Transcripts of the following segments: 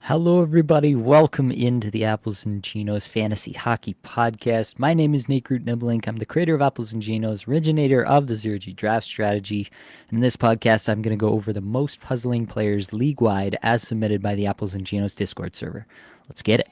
Hello, everybody. Welcome into the Apples and Ginos Fantasy Hockey Podcast. My name is Nate Groot Niblink. I'm the creator of Apples and Ginos, originator of the Zero G Draft Strategy. In this podcast, I'm going to go over the most puzzling players league wide as submitted by the Apples and Ginos Discord server. Let's get it.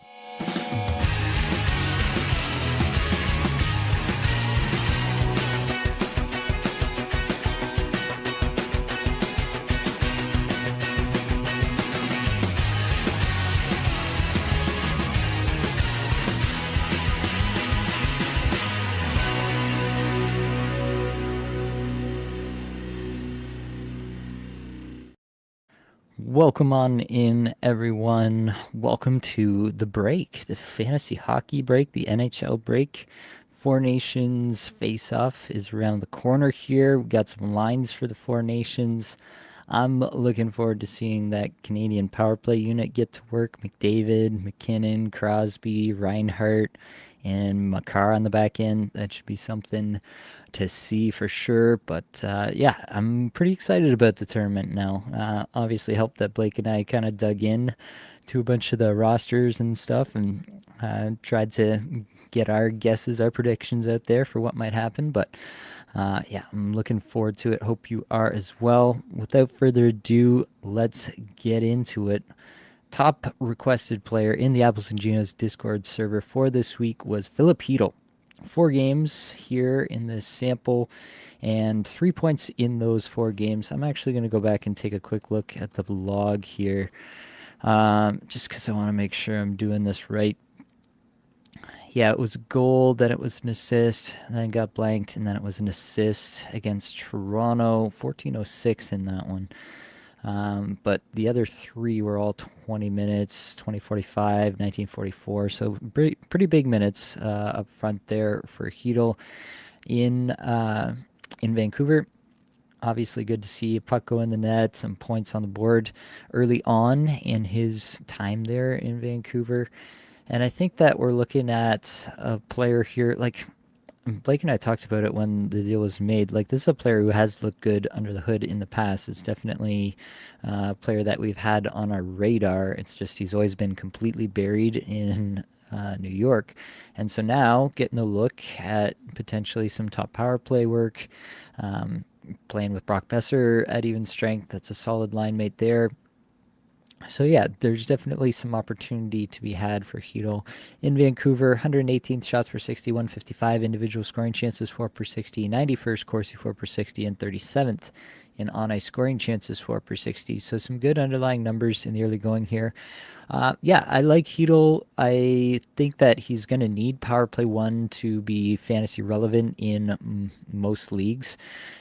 Welcome on in, everyone. Welcome to the break, the fantasy hockey break, the NHL break. Four Nations face-off is around the corner here. We got some lines for the Four Nations. I'm looking forward to seeing that Canadian power play unit get to work. McDavid, McKinnon, Crosby, Reinhart, and Makar on the back end. That should be something to see for sure. But yeah, I'm pretty excited about the tournament now. Obviously, helped that Blake and I kind of dug in to a bunch of the rosters and stuff and tried to get our guesses, our predictions out there for what might happen. But yeah, I'm looking forward to it. Hope you are as well. Without further ado, let's get into it. Top requested player in the Apples and Ginos Discord server for this week was Filip Chytil. 4 games here in this sample and 3 points in those 4 games. I'm actually going to go back and take a quick look at the log here just because I want to make sure I'm doing this right. Yeah, it was a goal, then it was an assist, then got blanked, and then it was an assist against Toronto. 14:06 in that one. But the other 3 were all 20 minutes, 20:45, 19:44. So pretty big minutes up front there for Chytil in Vancouver. Obviously, good to see a puck go in the net, some points on the board early on in his time there in Vancouver. And I think that we're looking at a player here, like Blake and I talked about it when the deal was made. Like, this is a player who has looked good under the hood in the past. It's definitely a player that we've had on our radar. It's just he's always been completely buried in New York. And so now getting a look at potentially some top power play work, playing with Brock Besser at even strength. That's a solid line mate there. So yeah, there's definitely some opportunity to be had for Chytil in Vancouver. 118th shots per 60, 155 individual scoring chances, 4 per 60, 91st Corsi, 4 per 60, and 37th in on-ice scoring chances, 4 per 60. So some good underlying numbers in the early going here. Yeah, I like Chytil. I think that he's going to need power play 1 to be fantasy relevant in most leagues.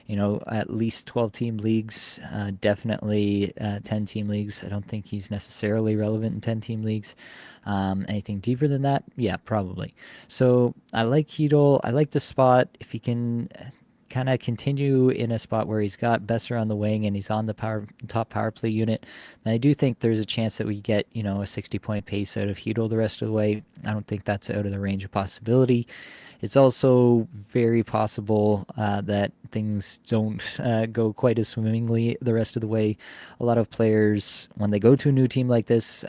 You know, at least 12-team leagues, definitely 10-team leagues. I don't think he's necessarily relevant in 10-team leagues. Anything deeper than that? Yeah, probably. So I like Chytil. I like the spot. If he can kind of continue in a spot where he's got Besser on the wing and he's on the top power play unit, then I do think there's a chance that we get, you know, a 60-point pace out of Chytil the rest of the way. I don't think that's out of the range of possibility. It's also very possible that things don't go quite as swimmingly the rest of the way. A lot of players, when they go to a new team like this,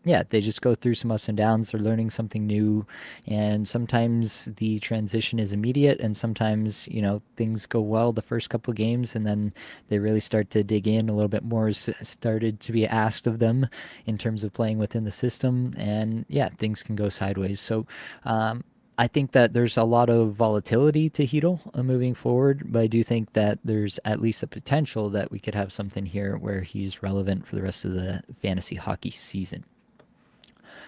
yeah, they just go through some ups and downs. They're learning something new, and sometimes the transition is immediate, and sometimes, you know, things go well the first couple of games, and then they really start to dig in. A little bit more is started to be asked of them in terms of playing within the system, and yeah, things can go sideways. So, I think that there's a lot of volatility to Chytil moving forward, but I do think that there's at least a potential that we could have something here where he's relevant for the rest of the fantasy hockey season.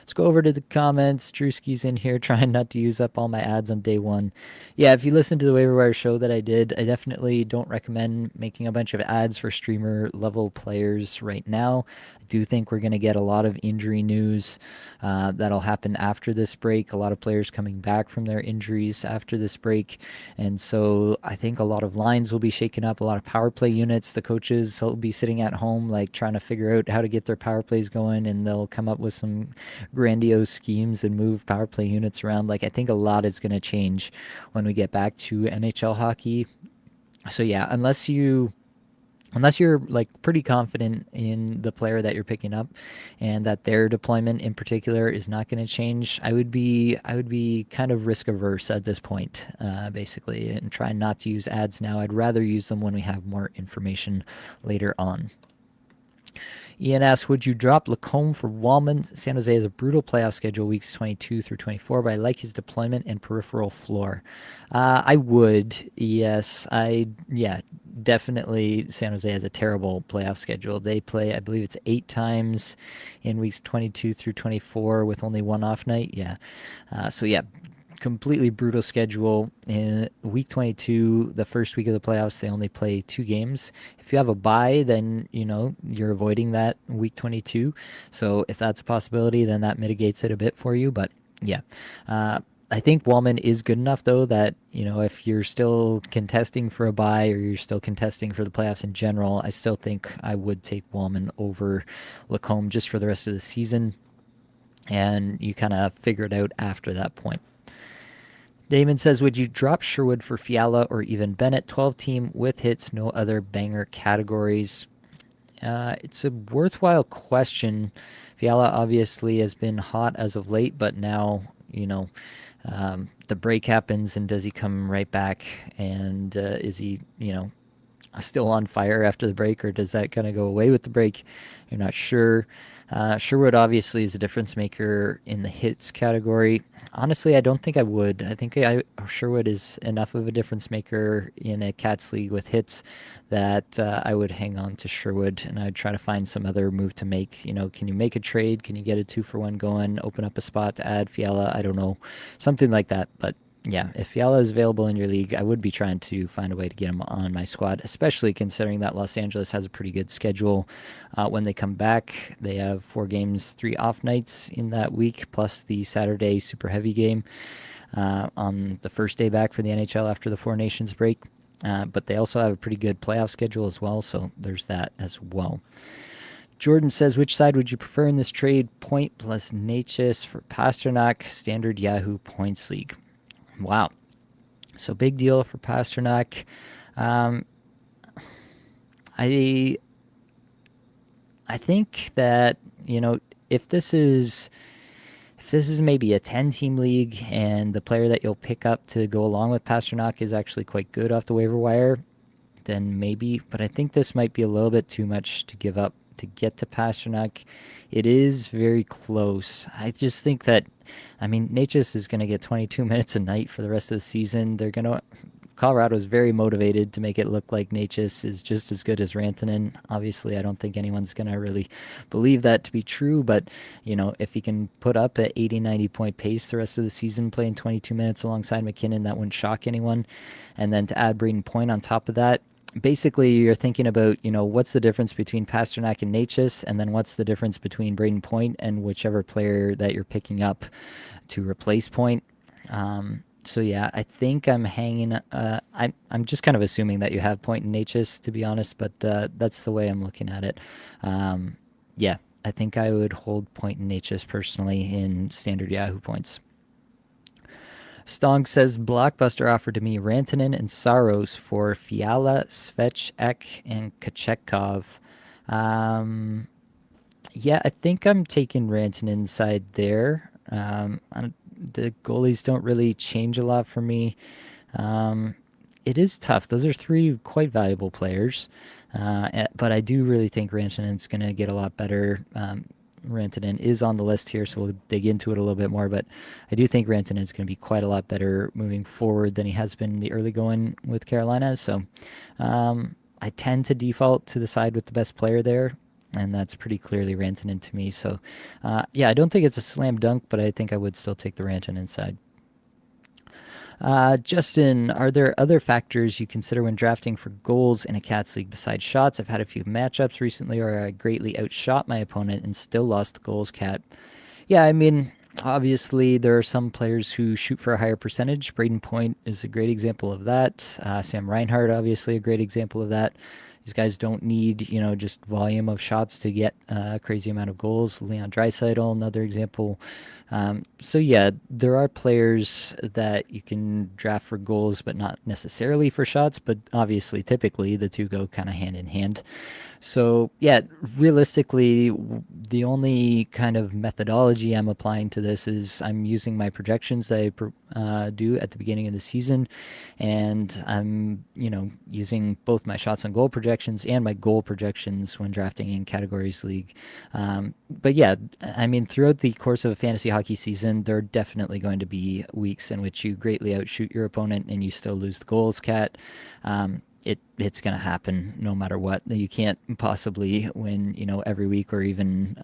Let's go over to the comments. Drewski's in here trying not to use up all my ads on day one. Yeah, if you listen to the waiver wire show that I did, I definitely don't recommend making a bunch of ads for streamer level players right now. I do think we're going to get a lot of injury news that'll happen after this break. A lot of players coming back from their injuries after this break. And so I think a lot of lines will be shaken up, a lot of power play units. The coaches will be sitting at home, like trying to figure out how to get their power plays going, and they'll come up with some grandiose schemes and move power play units around. Like, I think a lot is going to change when we get back to NHL hockey. So yeah, unless you unless you're like pretty confident in the player that you're picking up and that their deployment in particular is not going to change, I would be kind of risk averse at this point, basically, and try not to use ads now. I'd rather use them when we have more information later on. Ian asks, would you drop Lacombe for Wallman? San Jose has a brutal playoff schedule, weeks 22 through 24, but I like his deployment and peripheral floor. I would, yes. Yeah, definitely. San Jose has a terrible playoff schedule. They play, I believe it's 8 times in weeks 22 through 24 with only one off night. Yeah. So, yeah, completely brutal schedule. In week 22, the first week of the playoffs, they only play 2 games. If you have a bye, then you're avoiding that week 22. So if that's a possibility, then that mitigates it a bit for you. But yeah, I think Wallman is good enough though that if you're still contesting for a bye or you're still contesting for the playoffs in general, I still think I would take Wallman over Lacombe just for the rest of the season, and you kind of figure it out after that point. Damon says, would you drop Sherwood for Fiala or even Bennett? 12 team with hits, no other banger categories. It's a worthwhile question. Fiala obviously has been hot as of late, but now, the break happens, and does he come right back? And is he, still on fire after the break, or does that kind of go away with the break? You're not sure. Sherwood obviously is a difference maker in the hits category. Honestly, I don't think I would. I think Sherwood is enough of a difference maker in a Cats league with hits that I would hang on to Sherwood, and I'd try to find some other move to make. Can you make a trade? Can you get a 2-for-1 going? Open up a spot to add Fiala? I don't know. Something like that, but yeah, if Fiala is available in your league, I would be trying to find a way to get him on my squad, especially considering that Los Angeles has a pretty good schedule. When they come back, they have 4 games, 3 off nights in that week, plus the Saturday super heavy game on the first day back for the NHL after the Four Nations break. But they also have a pretty good playoff schedule as well, so there's that as well. Jordan says, which side would you prefer in this trade? Point plus Necas for Pastrnak, standard Yahoo points league. Wow. So big deal for Pastrnak. I think that, if this is maybe a 10-team league and the player that you'll pick up to go along with Pastrnak is actually quite good off the waiver wire, then maybe. But I think this might be a little bit too much to give up to get to Pastrnak. It is very close. I just think that, Necas is going to get 22 minutes a night for the rest of the season. Colorado is very motivated to make it look like Necas is just as good as Rantanen. Obviously, I don't think anyone's going to really believe that to be true, but, if he can put up an 80, 90-point pace the rest of the season playing 22 minutes alongside McKinnon, that wouldn't shock anyone. And then to add Braden Point on top of that, basically you're thinking about, what's the difference between Pastrnak and Necas, and then what's the difference between Braden Point and whichever player that you're picking up to replace Point. So yeah, I think I'm hanging. I'm just kind of assuming that you have Point and Necas, to be honest, but that's the way I'm looking at it. Yeah, I think I would hold Point and Necas personally in standard Yahoo points. Stong says, Blockbuster offered to me Rantanen and Saros for Fiala, Svechek, and Kochetkov. Yeah, I think I'm taking Rantanen side there. The goalies don't really change a lot for me. It is tough. Those are 3 quite valuable players. But I do really think Rantanen's going to get a lot better. Rantanen is on the list here, so we'll dig into it a little bit more, but I do think Rantanen is going to be quite a lot better moving forward than he has been in the early going with Carolina. So I tend to default to the side with the best player there, and that's pretty clearly Rantanen to me. So yeah, I don't think it's a slam dunk, but I think I would still take the Rantanen side. Justin, are there other factors you consider when drafting for goals in a Cats league besides shots? I've had a few matchups recently where I greatly outshot my opponent and still lost the goals, Cat. Yeah, obviously there are some players who shoot for a higher percentage. Braden Point is a great example of that. Sam Reinhart, obviously a great example of that. These guys don't need, just volume of shots to get a crazy amount of goals. Leon Draisaitl, another example. So yeah, there are players that you can draft for goals, but not necessarily for shots. But obviously, typically the two go kind of hand in hand. So, yeah, realistically, the only kind of methodology I'm applying to this is I'm using my projections that I do at the beginning of the season, and I'm, using both my shots on goal projections and my goal projections when drafting in categories league. But yeah, I mean, throughout the course of a fantasy hockey season, there are definitely going to be weeks in which you greatly outshoot your opponent and you still lose the goals, Cat. It's going to happen no matter what. You can't possibly win, every week, or even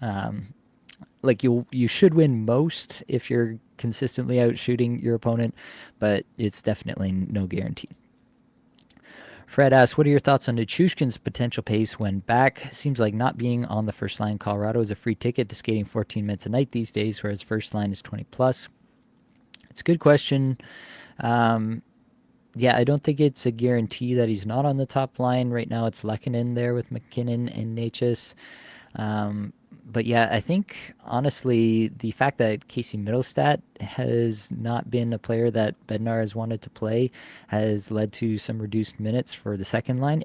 like you should win most if you're consistently out shooting your opponent, but it's definitely no guarantee. Fred asks, what are your thoughts on Nichushkin's potential pace when back? Seems like not being on the first line Colorado is a free ticket to skating 14 minutes a night these days, whereas first line is 20 plus. It's a good question. Yeah, I don't think it's a guarantee that he's not on the top line. Right now it's Lehkonen there with McKinnon and Natchez. But yeah, I think honestly, the fact that Casey Middlestat has not been a player that Bednar has wanted to play has led to some reduced minutes for the second line.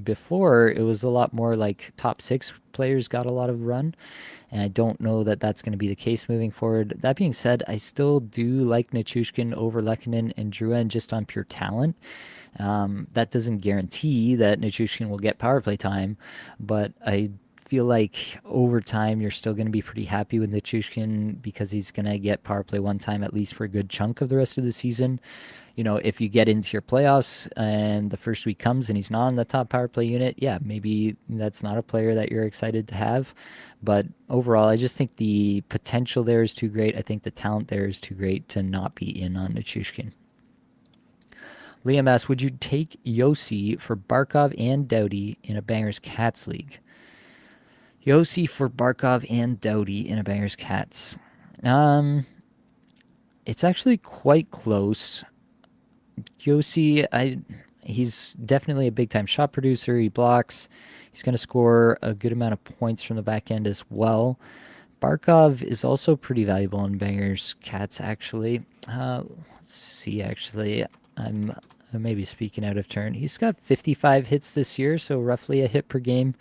Before, it was a lot more like top six players got a lot of run, and I don't know that that's going to be the case moving forward. That being said, I still do like Nichushkin over Lehkonen and Drouin just on pure talent. That doesn't guarantee that Nichushkin will get power play time, but I feel like over time you're still going to be pretty happy with Nichushkin because he's going to get power play one time at least for a good chunk of the rest of the season. If you get into your playoffs and the first week comes and he's not on the top power play unit, yeah, maybe that's not a player that you're excited to have. But overall, I just think the potential there is too great. I think the talent there is too great to not be in on Nichushkin. Liam asks, would you take Yossi for Barkov and Doughty in a Bangers Cats league? Yossi for Barkov and Doughty in a Bangers Cats. It's actually quite close. Yossi, he's definitely a big time shot producer. He blocks. He's going to score a good amount of points from the back end as well. Barkov is also pretty valuable in Bangers Cats, actually. Let's see, actually. I'm maybe speaking out of turn. He's got 55 hits this year, so roughly a hit per game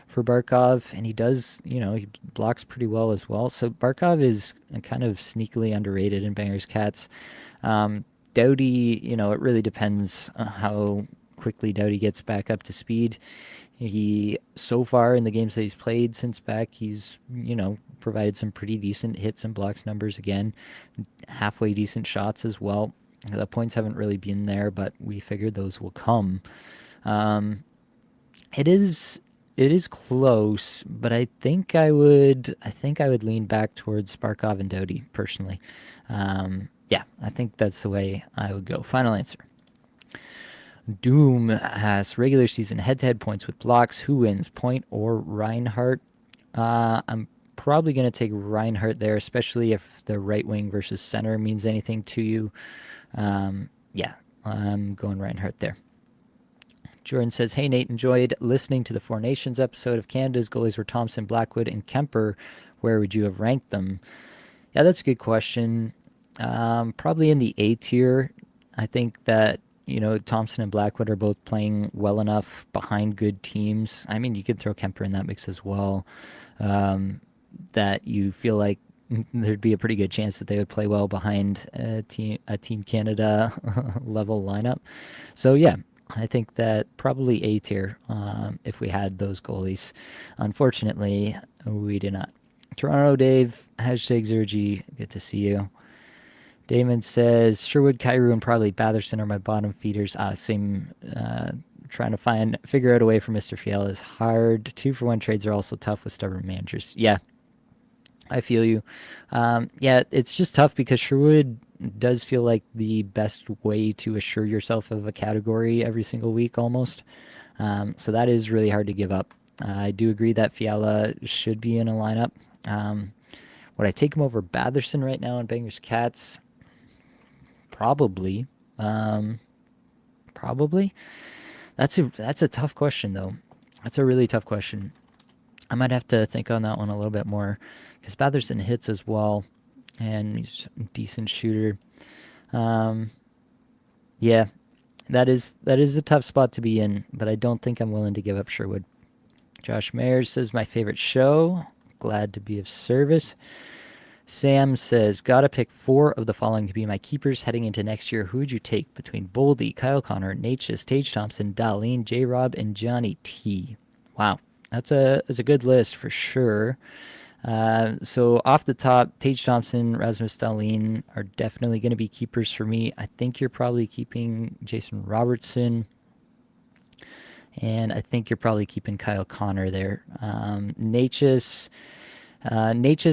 for Barkov, and he does, he blocks pretty well as well. So Barkov is kind of sneakily underrated in Bangers Cats. Doughty, it really depends on how quickly Doughty gets back up to speed. He, so far in the games that he's played since back, he's, provided some pretty decent hits and blocks numbers again, halfway decent shots as well. The points haven't really been there, but we figured those will come. It is close, but I think I would lean back towards Barkov and Doughty personally. Yeah, I think that's the way I would go. Final answer. Doom has regular season head-to-head points with blocks. Who wins, Point or Reinhart? I'm probably going to take Reinhart there, especially if the right wing versus center means anything to you. Yeah, I'm going Reinhart there. Jordan says, hey, Nate, enjoyed listening to the Four Nations episode of Canada's goalies were Thompson, Blackwood, and Kemper. Where would you have ranked them? Yeah, that's a good question. Probably in the A tier. I think that, Thompson and Blackwood are both playing well enough behind good teams. I mean, you could throw Kemper in that mix as well. That you feel like there'd be a pretty good chance that they would play well behind a Team Canada level lineup. So yeah, I think that probably A tier if we had those goalies. Unfortunately, we did not. Toronto Dave, hashtag Zergy, good to see you. Damon says, Sherwood, Kyrou, and probably Batherson are my bottom feeders. Same, trying to figure out a way for Mr. Fiala is hard. 2-for-1 trades are also tough with stubborn managers. Yeah, I feel you. Yeah, it's just tough because Sherwood does feel like the best way to assure yourself of a category every single week almost. So that is really hard to give up. I do agree that Fiala should be in a lineup. Would I take him over Batherson right now in Bangers Cats? Probably. Probably. That's a tough question though. That's a really tough question. I might have to think on that one a little bit more because Batherson hits as well, and he's a decent shooter. Um, yeah, that is a tough spot to be in, but I don't think I'm willing to give up Sherwood. Josh Mayers says my favorite show. Glad to be of service. Sam says, gotta pick 4 of the following to be my keepers heading into next year. Who would you take between Boldy, Kyle Connor, Natchez, Tage Thompson, Darlene, J Rob, and Johnny T? Wow, that's a good list for sure. So off the top, Tage Thompson, Rasmus Dahlin are definitely going to be keepers for me. I think you're probably keeping Jason Robertson, and I think you're probably keeping Kyle Connor there. Natchez,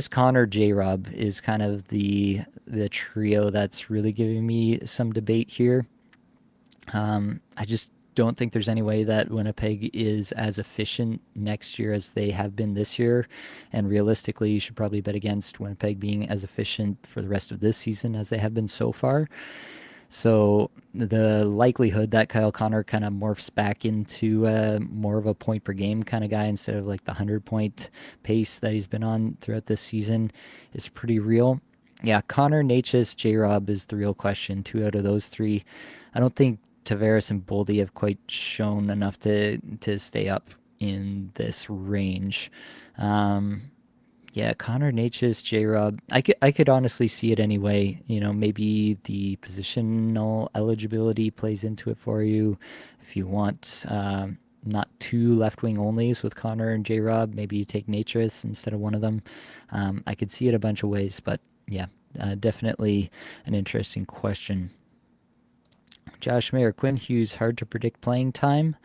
Connor, J Rob is kind of the trio that's really giving me some debate here. I just don't think there's any way that Winnipeg is as efficient next year as they have been this year. And realistically, you should probably bet against Winnipeg being as efficient for the rest of this season as they have been so far. So the likelihood that Kyle Connor kind of morphs back into more of a point per game kind of guy instead of like the 100-point pace that he's been on throughout this season is pretty real. Yeah, Connor, Natchez, J Rob is the real question. 2 out of those 3. I don't think Tavares and Boldy have quite shown enough to stay up in this range. Um, yeah, Connor, Natchez, J Rob. I could honestly see it anyway. Maybe the positional eligibility plays into it for you. If you want not 2 left wing onlys with Connor and J Rob, maybe you take Natchez instead of one of them. I could see it a bunch of ways, but yeah, definitely an interesting question. Josh Mayer, Quinn Hughes, hard to predict playing time.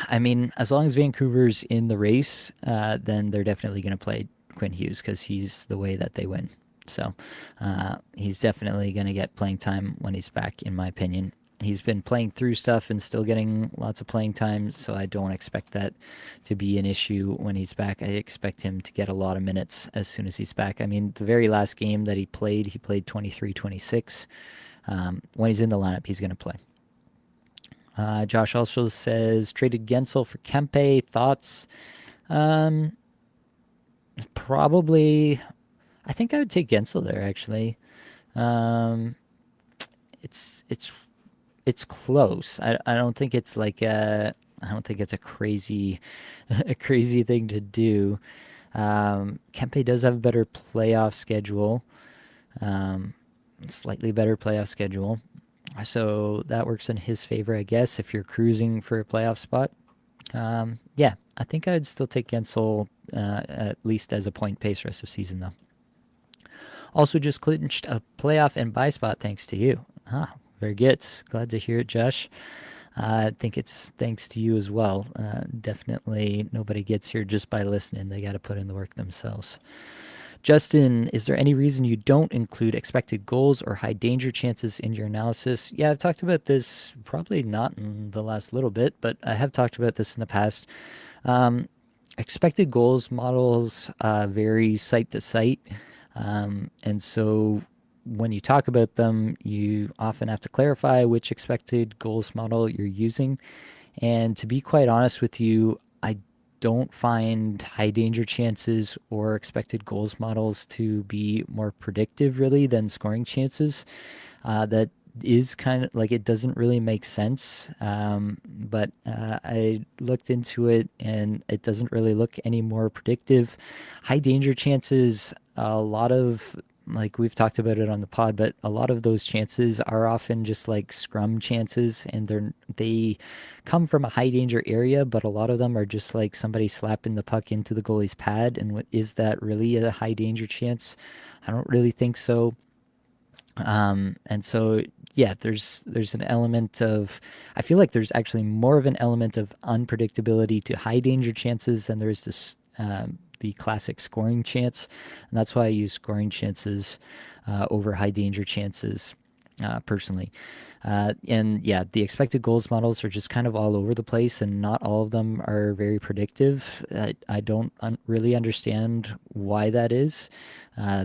I mean, as long as Vancouver's in the race, then they're definitely going to play Quinn Hughes because he's the way that they win. So he's definitely going to get playing time when he's back, in my opinion. He's been playing through stuff and still getting lots of playing time, so I don't expect that to be an issue when he's back. I expect him to get a lot of minutes as soon as he's back. I mean, the very last game that he played 23-26. When he's in the lineup, he's going to play. Josh also says, traded Gensel for Kempe. Thoughts? Probably, I think I would take Gensel there, actually. Um, it's close. I don't think it's like I don't think it's a crazy a crazy thing to do. Kempe does have a better playoff schedule, slightly better playoff schedule, so that works in his favor, I guess. If you're cruising for a playoff spot, yeah, I think I'd still take Gensel at least as a point pace rest of season though. Also, just clinched a playoff and bye spot thanks to you. Very good. Glad to hear it, Josh. I think it's thanks to you as well. Definitely nobody gets here just by listening. They got to put in the work themselves. Justin, is there any reason you don't include expected goals or high danger chances in your analysis? Yeah, I've talked about this, probably not in the last little bit, but I have talked about this in the past. Expected goals models vary site to site. And so when you talk about them, you often have to clarify which expected goals model you're using. And to be quite honest with you, I don't find high danger chances or expected goals models to be more predictive really than scoring chances. That is kind of like, it doesn't really make sense. But I looked into it and it doesn't really look any more predictive. High danger chances, a lot of, like we've talked about it on the pod, but a lot of those chances are often just like scrum chances, and they come from a high danger area, but a lot of them are just like somebody slapping the puck into the goalie's pad. And is that really a high danger chance? I don't really think so. And so yeah, there's an element of, I feel like there's actually more of an element of unpredictability to high danger chances than there is this the classic scoring chance, and that's why I use scoring chances over high danger chances. personally. And yeah, the expected goals models are just kind of all over the place, and not all of them are very predictive. I don't really understand why that is.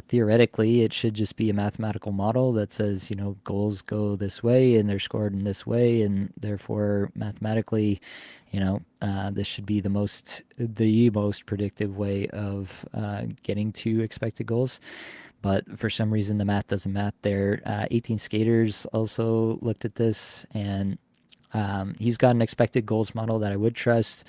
Theoretically, it should just be a mathematical model that says, goals go this way and they're scored in this way, and therefore mathematically, this should be the most predictive way of getting to expected goals. But for some reason, the math doesn't math there. 18 Skaters also looked at this, and he's got an expected goals model that I would trust.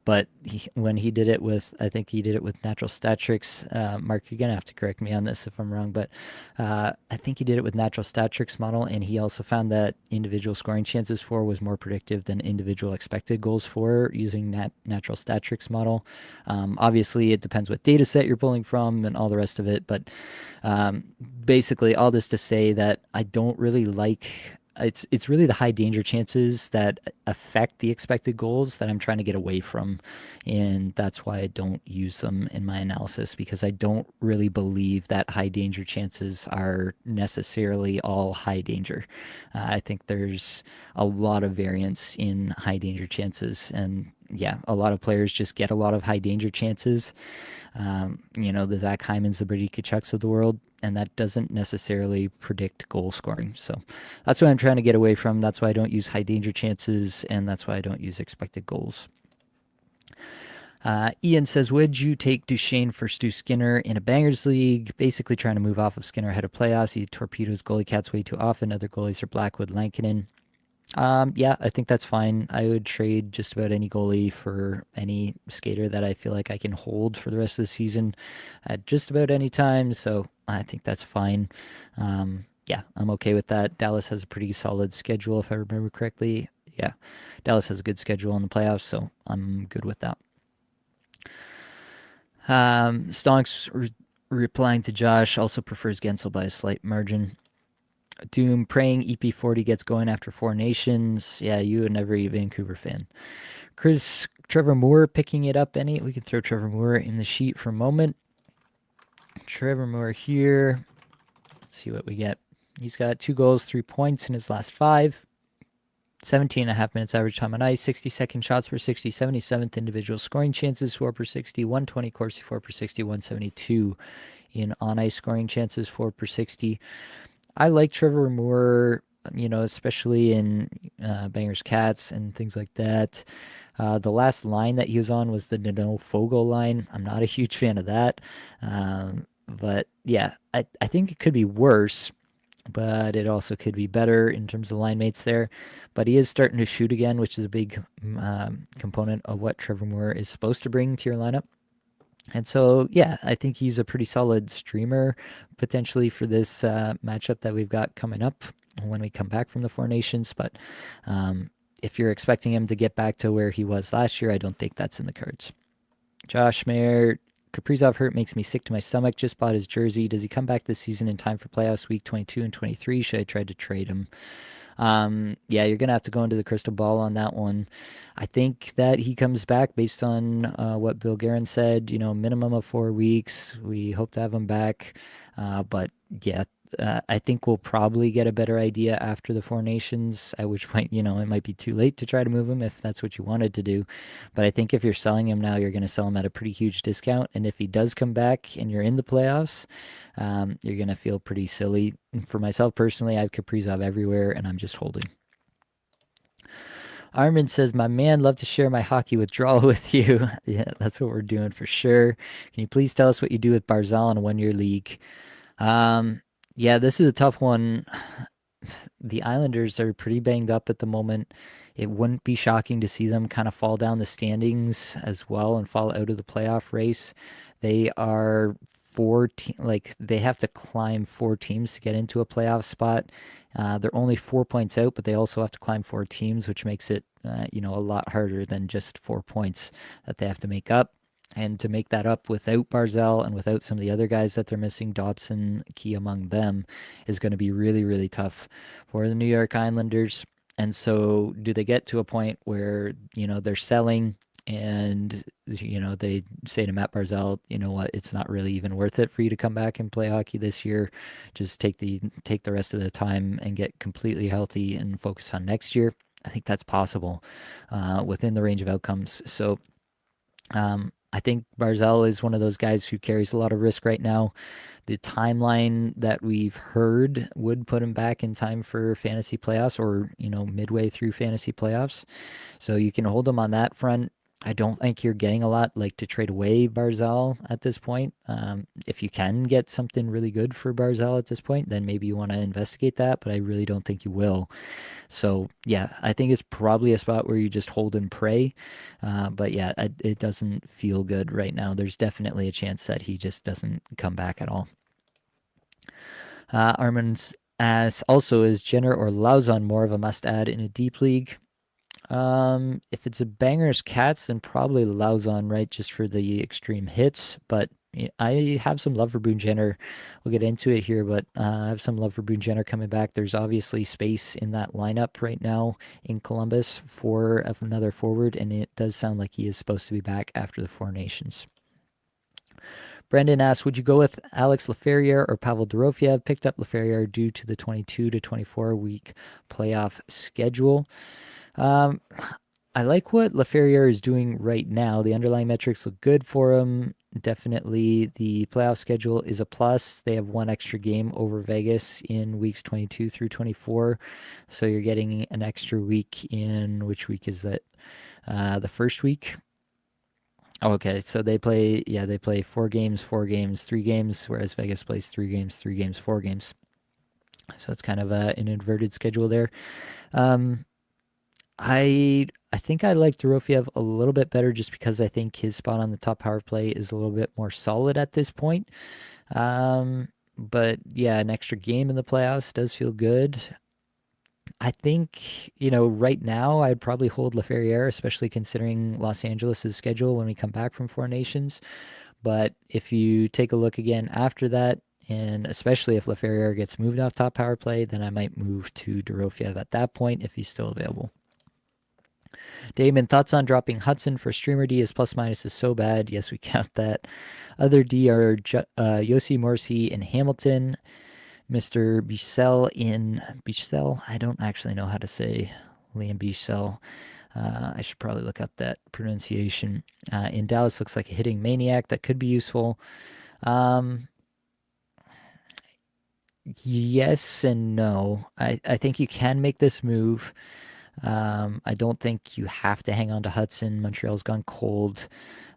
But when he did it with, I think he did it with Natural Stat Tricks. Mark, you're gonna have to correct me on this if I'm wrong, but I think he did it with Natural Stat Tricks model, and he also found that individual scoring chances for was more predictive than individual expected goals for using Natural Stat Tricks model. Obviously, it depends what data set you're pulling from and all the rest of it, but basically, all this to say that I don't really like. It's really the high danger chances that affect the expected goals that I'm trying to get away from, and that's why I don't use them in my analysis, because I don't really believe that high danger chances are necessarily all high danger. I think there's a lot of variance in high danger chances, and yeah, a lot of players just get a lot of high danger chances. The Zach Hymans, the Brady Kachucks of the world, and that doesn't necessarily predict goal scoring. So that's what I'm trying to get away from. That's why I don't use high danger chances, and that's why I don't use expected goals. Ian says, would you take Duchesne for Stu Skinner in a Bangers League? Basically trying to move off of Skinner ahead of playoffs. He torpedoes goalie cats way too often. Other goalies are Blackwood, Lankinen. Yeah, I think that's fine. I would trade just about any goalie for any skater that I feel like I can hold for the rest of the season at just about any time. So I think that's fine. Yeah, I'm okay with that. Dallas has a pretty solid schedule, if I remember correctly. Yeah, Dallas has a good schedule in the playoffs, so I'm good with that. Stonks replying to Josh also prefers Gensel by a slight margin. Doom praying EP40 gets going after Four Nations. Yeah, you and every Vancouver fan. Trevor Moore picking it up. We can throw Trevor Moore in the sheet for a moment. Trevor Moore here. Let's see what we get. He's got 2 goals, 3 points in his last 5. 17 and a half minutes average time on ice, 60-second shots per 60, 77th individual scoring chances, 4 per 60, 120 Corsi, 4 per 60, 172 in on-ice scoring chances, 4 per 60. I like Trevor Moore, especially in Bangers Cats and things like that. The last line that he was on was the Nano Fogo line. I'm not a huge fan of that. But yeah, I think it could be worse, but it also could be better in terms of line mates there. But he is starting to shoot again, which is a big component of what Trevor Moore is supposed to bring to your lineup. And so, yeah, I think he's a pretty solid streamer potentially for this matchup that we've got coming up when we come back from the Four Nations. But if you're expecting him to get back to where he was last year, I don't think that's in the cards. Josh Mayer, Kaprizov hurt makes me sick to my stomach. Just bought his jersey. Does he come back this season in time for playoffs week 22 and 23? Should I try to trade him? Yeah, you're going to have to go into the crystal ball on that one. I think that he comes back based on what Bill Guerin said, minimum of 4 weeks. We hope to have him back. But yeah, I think we'll probably get a better idea after the Four Nations, at which point, it might be too late to try to move him if that's what you wanted to do. But I think if you're selling him now, you're going to sell him at a pretty huge discount. And if he does come back and you're in the playoffs, you're going to feel pretty silly. For myself personally, I have Kaprizov everywhere, and I'm just holding. Armin says, my man, love to share my hockey withdrawal with you. Yeah, that's what we're doing for sure. Can you please tell us what you do with Barzal in a 1-year league? Yeah, this is a tough one. The Islanders are pretty banged up at the moment. It wouldn't be shocking to see them kind of fall down the standings as well and fall out of the playoff race. They are they have to climb 4 teams to get into a playoff spot. They're only 4 points out, but they also have to climb 4 teams, which makes it, a lot harder than just 4 points that they have to make up. And to make that up without Barzal and without some of the other guys that they're missing, Dobson, key among them, is going to be really, really tough for the New York Islanders. And so do they get to a point where, they're selling and they say to Matt Barzal, you know what, it's not really even worth it for you to come back and play hockey this year. Just take the rest of the time and get completely healthy and focus on next year. I think that's possible within the range of outcomes. So I think Barzal is one of those guys who carries a lot of risk right now. The timeline that we've heard would put him back in time for fantasy playoffs, or midway through fantasy playoffs. So you can hold him on that front. I don't think you're getting a lot like to trade away Barzal at this point. If you can get something really good for Barzal at this point, then maybe you want to investigate that, but I really don't think you will. So yeah, I think it's probably a spot where you just hold and pray. But yeah, it doesn't feel good right now. There's definitely a chance that he just doesn't come back at all. Armin's asks also, is Jenner or Lauzon more of a must add in a deep league? If it's a bangers Cats, then probably Lauzon, right? Just for the extreme hits. But I have some love for Boone Jenner. We'll get into it here, but I have some love for Boone Jenner coming back. There's obviously space in that lineup right now in Columbus for another forward, and it does sound like he is supposed to be back after the Four Nations. Brendan asks, would you go with Alex Laferriere or Pavel Dorofiev? Picked up Laferriere due to the 22 to 24 week playoff schedule. I like what Laferriere is doing right now. The underlying metrics look good for him. Definitely the playoff schedule is a plus. They have one extra game over Vegas in weeks 22 through 24. So you're getting an extra week in, which week is that? The first week. Oh, okay, so they play 4 games, 4 games, 3 games, whereas Vegas plays 3 games, 3 games, 4 games. So it's kind of an inverted schedule there. I think I like Dorofiev a little bit better just because I think his spot on the top power play is a little bit more solid at this point. But yeah, an extra game in the playoffs does feel good. I think, right now I'd probably hold Laferriere, especially considering Los Angeles' schedule when we come back from Four Nations. But if you take a look again after that, and especially if Laferriere gets moved off top power play, then I might move to Dorofiev at that point if he's still available. Damon, thoughts on dropping Hudson for streamer D? His plus minus is so bad. Yes, we count that. Other D are Yossi Morrissey and Hamilton. Mr. Bichsel. I don't actually know how to say Liam Bichsel. I should probably look up that pronunciation. In Dallas, looks like a hitting maniac that could be useful. Yes and no. I think you can make this move. I don't think you have to hang on to Hudson. Montreal's gone cold.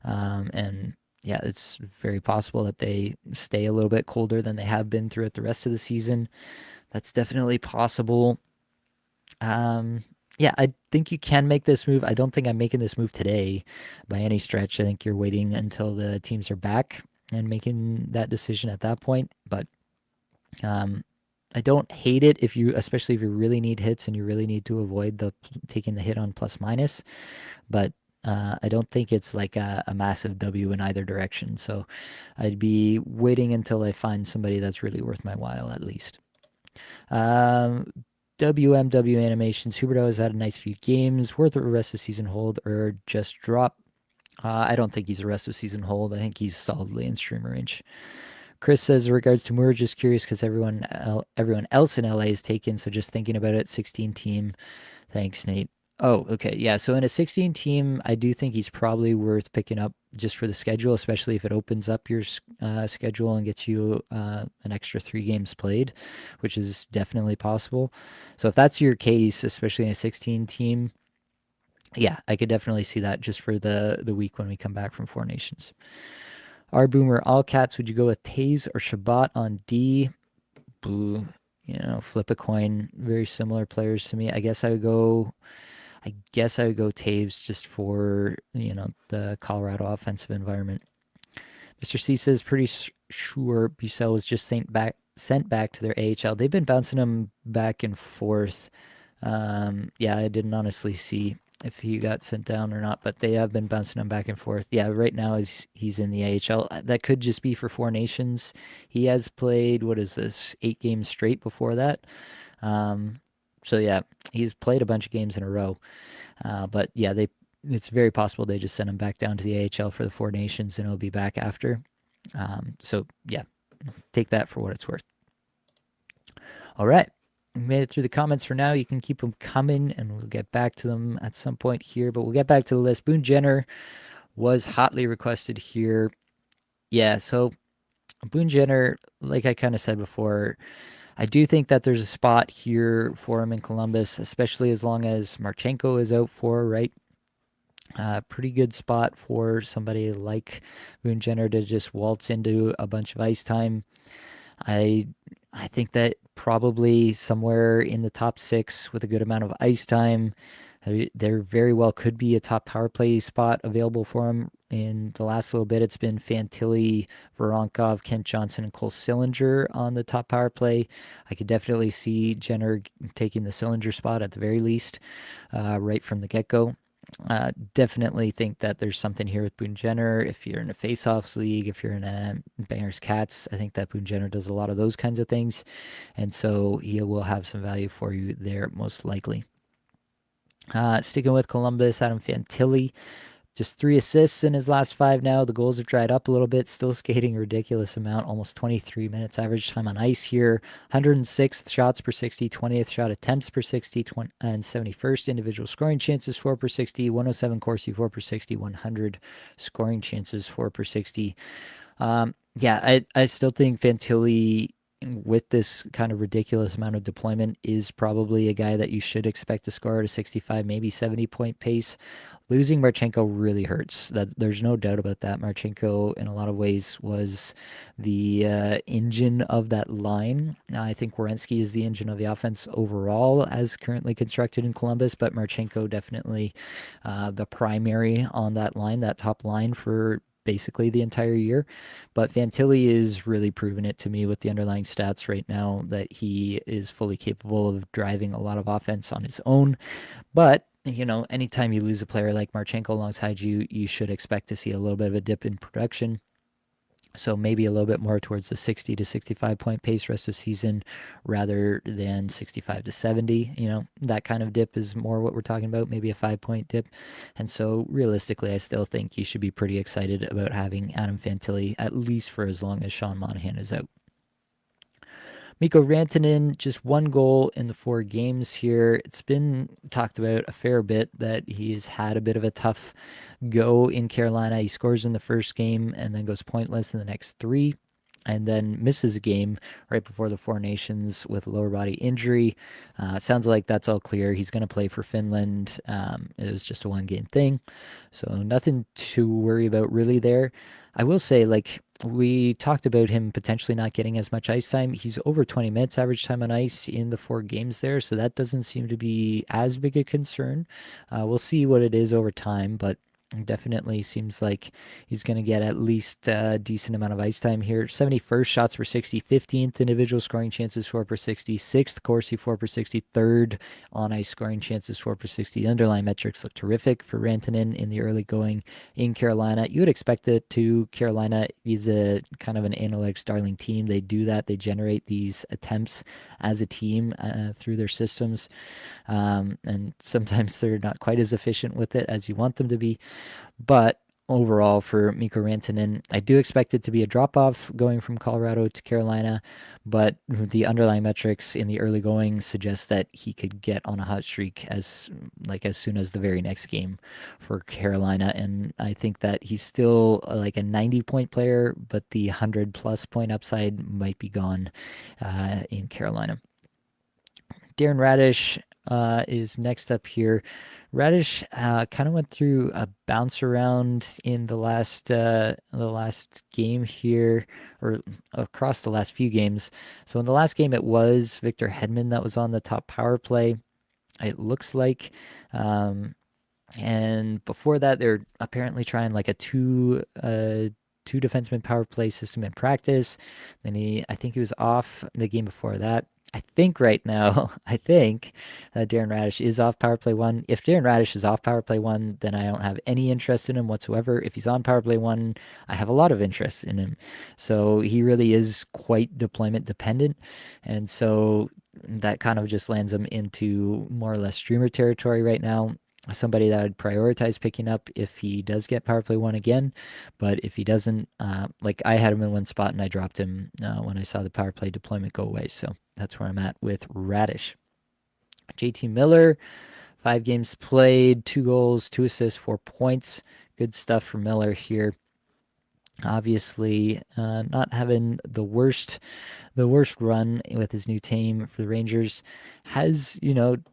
And yeah, it's very possible that they stay a little bit colder than they have been throughout the rest of the season. That's definitely possible. Yeah, I think you can make this move. I don't think I'm making this move today by any stretch. I think you're waiting until the teams are back and making that decision at that point. But I don't hate it especially if you really need hits and you really need to avoid taking the hit on plus minus. But I don't think it's like a massive W in either direction. So I'd be waiting until I find somebody that's really worth my while at least. WMW Animations. Huberdeau has had a nice few games. Worth a rest of season hold or just drop? I don't think he's a rest of season hold. I think he's solidly in streamer range. Chris says, in regards to Moore, just curious because everyone else in LA is taken. So just thinking about it, 16 team. Thanks, Nate. Oh, okay. Yeah. So in a 16 team, I do think he's probably worth picking up just for the schedule, especially if it opens up your schedule and gets you an extra 3 games played, which is definitely possible. So if that's your case, especially in a 16 team, yeah, I could definitely see that just for the week when we come back from Four Nations. Our Boomer, all Cats, would you go with Taves or Shabbat on D? Boo. Flip a coin. Very similar players to me. I guess I would go Taves just for, the Colorado offensive environment. Mr. C says, pretty sure Bucel was just sent back to their AHL. They've been bouncing him back and forth. Yeah, I didn't honestly see if he got sent down or not, but they have been bouncing him back and forth. Yeah, right now he's in the AHL. That could just be for Four Nations. He has played, 8 games straight before that. So yeah, he's played a bunch of games in a row. But yeah, it's very possible they just send him back down to the AHL for the Four Nations and he'll be back after. So yeah, take that for what it's worth. All right. We made it through the comments for now. You can keep them coming and we'll get back to them at some point here, but we'll get back to the list. Boone Jenner was hotly requested here. Yeah, so Boone Jenner, like I kind of said before, I do think that there's a spot here for him in Columbus, especially as long as Marchenko is out for, right? Pretty good spot for somebody like Boone Jenner to just waltz into a bunch of ice time. I I think that probably somewhere in the top 6 with a good amount of ice time. There very well could be a top power play spot available for him. In the last little bit, it's been Fantilli, Voronkov, Kent Johnson, and Cole Sillinger on the top power play. I could definitely see Jenner taking the Sillinger spot at the very least, right from the get-go. Definitely think that there's something here with Boone Jenner. If you're in a face-offs league, if you're in a Bangers Cats, I think that Boone Jenner does a lot of those kinds of things. And so he will have some value for you there, most likely. Sticking with Columbus, Adam Fantilli. Just 3 assists in his last 5 now. The goals have dried up a little bit. Still skating a ridiculous amount. Almost 23 minutes average time on ice here. 106th shots per 60, 20th shot attempts per 60, and 71st individual scoring chances 4 per 60, 107 Corsi 4 per 60, 100 scoring chances 4 per 60. Yeah, I still think Fantilli, with this kind of ridiculous amount of deployment, is probably a guy that you should expect to score at a 65, maybe 70 point pace. Losing Marchenko really hurts. That there's no doubt about that. Marchenko, in a lot of ways, was the engine of that line. I think Werenski is the engine of the offense overall, as currently constructed in Columbus, but Marchenko definitely the primary on that line, that top line for basically the entire year. But Fantilli is really proving it to me with the underlying stats right now that he is fully capable of driving a lot of offense on his own. But anytime you lose a player like Marchenko alongside you, you should expect to see a little bit of a dip in production. So maybe a little bit more towards the 60 to 65 point pace rest of season rather than 65 to 70. That kind of dip is more what we're talking about, maybe a 5-point dip. And so realistically, I still think you should be pretty excited about having Adam Fantilli at least for as long as Sean Monahan is out. Mikko Rantanen, just 1 goal in the 4 games here. It's been talked about a fair bit that he's had a bit of a tough go in Carolina. He scores in the first game and then goes pointless in the next 3, and then misses a game right before the Four Nations with a lower body injury. Sounds like that's all clear. He's going to play for Finland. It was just a 1-game thing, so nothing to worry about really there. I will say, we talked about him potentially not getting as much ice time. He's over 20 minutes average time on ice in the 4 games there, so that doesn't seem to be as big a concern. We'll see what it is over time, but definitely seems like he's going to get at least a decent amount of ice time here. 71st shots per 60, 15th individual scoring chances 4 per 60, 6th Corsi 4 per 60, 3rd on ice scoring chances 4 per 60. The underlying metrics look terrific for Rantanen in the early going in Carolina. You would expect it to. Carolina is a kind of an analytics darling team. They do that. They generate these attempts as a team through their systems, and sometimes they're not quite as efficient with it as you want them to be. But overall, for Mikko Rantanen, I do expect it to be a drop-off going from Colorado to Carolina, but the underlying metrics in the early going suggest that he could get on a hot streak as soon as the very next game for Carolina. And I think that he's still like a 90-point player, but the 100-plus point upside might be gone in Carolina. Darren Raddysh is next up here. Raddysh kind of went through a bounce around in the last game here, or across the last few games. So in the last game, it was Victor Hedman that was on the top power play, it looks like. And before that, they're apparently trying like a two defenseman power play system in practice. Then I think he was off the game before that. I think right now, Darren Raddysh is off power play 1. If Darren Raddysh is off power play 1, then I don't have any interest in him whatsoever. If he's on power play 1, I have a lot of interest in him. So he really is quite deployment dependent. And so that kind of just lands him into more or less streamer territory right now. somebody that I'd prioritize picking up if he does get power play 1 again. But if he doesn't, like I had him in one spot and I dropped him when I saw the power play deployment go away. So that's where I'm at with Radish. JT Miller, 5 games played, 2 goals, 2 assists, 4 points. Good stuff for Miller here. Obviously, not having the worst run with his new team for the Rangers. Has,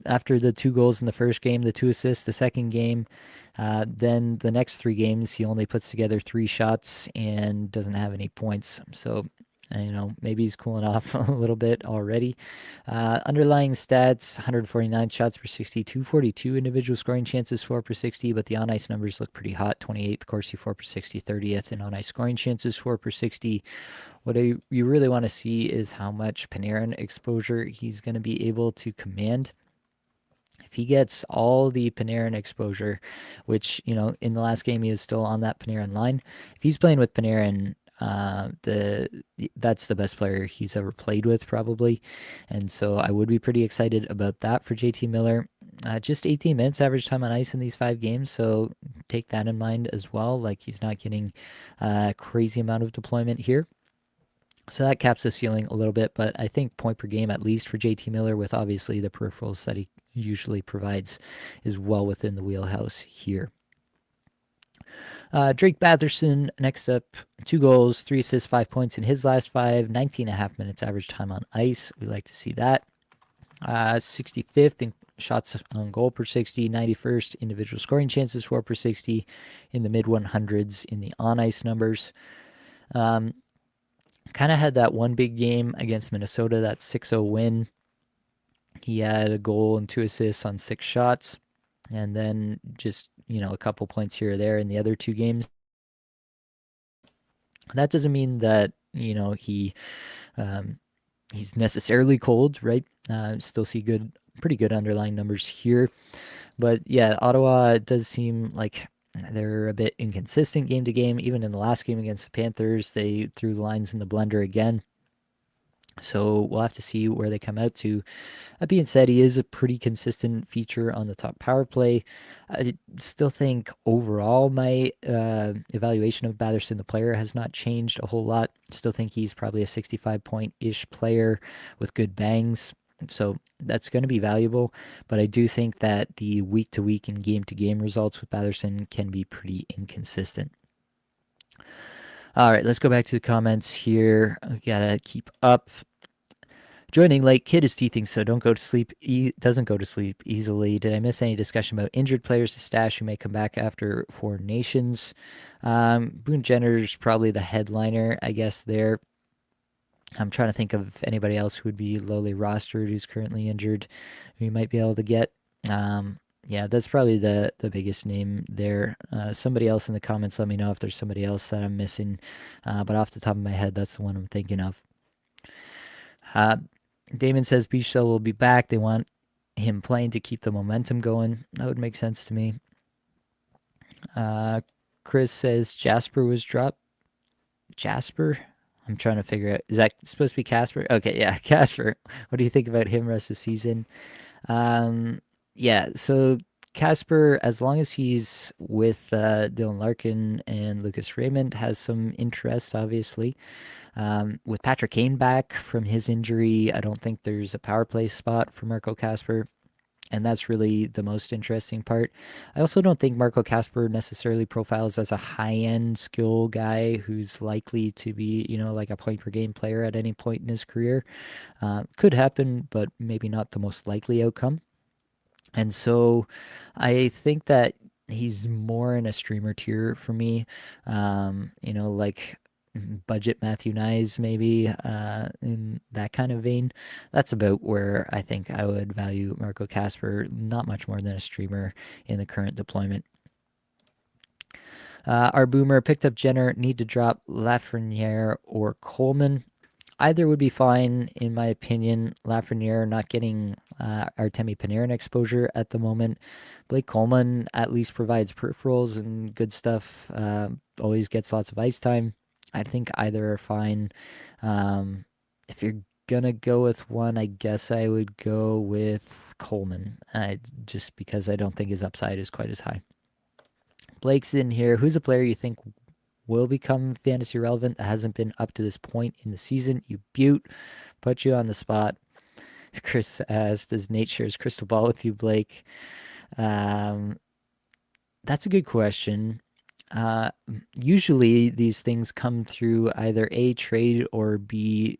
after the 2 goals in the first game, the 2 assists the second game, then the next 3 games he only puts together 3 shots and doesn't have any points. So maybe he's cooling off a little bit already. Underlying stats: 149 shots per 60, 242 individual scoring chances, 4 per 60, but the on ice numbers look pretty hot. 28th Corsi, 4 per 60, 30th in on ice scoring chances, 4 per 60. What you really want to see is how much Panarin exposure he's going to be able to command. If he gets all the Panarin exposure, which, in the last game he was still on that Panarin line, if he's playing with Panarin, that's the best player he's ever played with, probably. And so I would be pretty excited about that for JT Miller. Just 18 minutes average time on ice in these 5 games, so take that in mind as well. Like, he's not getting a crazy amount of deployment here. So that caps the ceiling a little bit, but I think point per game, at least for JT Miller, with obviously the peripherals that he usually provides, is well within the wheelhouse here. Drake Batherson, next up, 2 goals, 3 assists, 5 points in his last 5, 19.5 minutes average time on ice. We like to see that. 65th in shots on goal per 60, 91st individual scoring chances, 4 per 60, in the mid 100s in the on ice numbers. Kind of had that one big game against Minnesota, that 6-0 win. He had a goal and 2 assists on 6 shots, and then just a couple points here or there in the other 2 games. That doesn't mean that he's necessarily cold, right? Still see pretty good underlying numbers here, but yeah, Ottawa does seem like they're a bit inconsistent game to game. Even in the last game against the Panthers, they threw the lines in the blender again. So we'll have to see where they come out to. That being said, he is a pretty consistent feature on the top power play. I still think overall my evaluation of Batherson, the player, has not changed a whole lot. Still think he's probably a 65-point-ish player with good bangs. So that's going to be valuable. But I do think that the week-to-week and game-to-game results with Batherson can be pretty inconsistent. All right, let's go back to the comments here. We gotta keep up. Joining late, Kid is teething, so don't go to sleep. Doesn't go to sleep easily. Did I miss any discussion about injured players to stash who may come back after 4 Nations? Boone Jenner's probably the headliner, I guess, there. I'm trying to think of anybody else who would be lowly rostered who's currently injured who you might be able to get. Yeah, that's probably the biggest name there. Somebody else in the comments, let me know if there's somebody else that I'm missing. But off the top of my head, that's the one I'm thinking of. Damon says Bichsel will be back. They want him playing to keep the momentum going. That would make sense to me. Chris says Jasper was dropped. Jasper? I'm trying to figure out. Is that supposed to be Casper? Okay, yeah, Casper. What do you think about him rest of the season? Yeah, so Casper, as long as he's with Dylan Larkin and Lucas Raymond, has some interest, obviously. With Patrick Kane back from his injury, I don't think there's a power play spot for Marco Casper, and that's really the most interesting part. I also don't think Marco Casper necessarily profiles as a high-end skill guy who's likely to be, like a point-per-game player at any point in his career. Could happen, but maybe not the most likely outcome. And so I think that he's more in a streamer tier for me, like budget Matthew Nyes, maybe, in that kind of vein. That's about where I think I would value Marco Casper, not much more than a streamer in the current deployment. Our boomer picked up Jenner, need to drop Lafreniere or Coleman. Either would be fine, in my opinion. Lafreniere not getting Artemi Panarin exposure at the moment. Blake Coleman at least provides peripherals and good stuff. Always gets lots of ice time. I think either are fine. If you're gonna go with one, I guess I would go with Coleman, just because I don't think his upside is quite as high. Blake's in here. Who's a player you think will become fantasy relevant that hasn't been up to this point in the season? You Butte, put you on the spot. Chris asked, does Nate share his crystal ball with you, Blake? Um, that's a good question. Uh, Usually these things come through either A, trade, or B,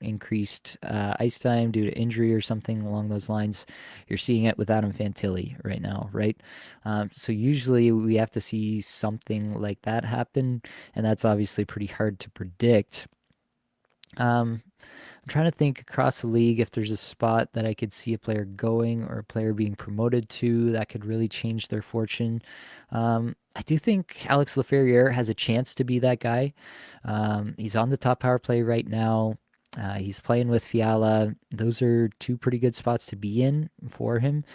increased ice time due to injury or something along those lines. You're seeing it with Adam Fantilli right now, right? So usually we have to see something like that happen, and that's obviously pretty hard to predict. I'm trying to think across the league if there's a spot that I could see a player going or a player being promoted to that could really change their fortune. I do think Alex Laferriere has a chance to be that guy. He's on the top power play right now. He's playing with Fiala. Those are two pretty good spots to be in for him.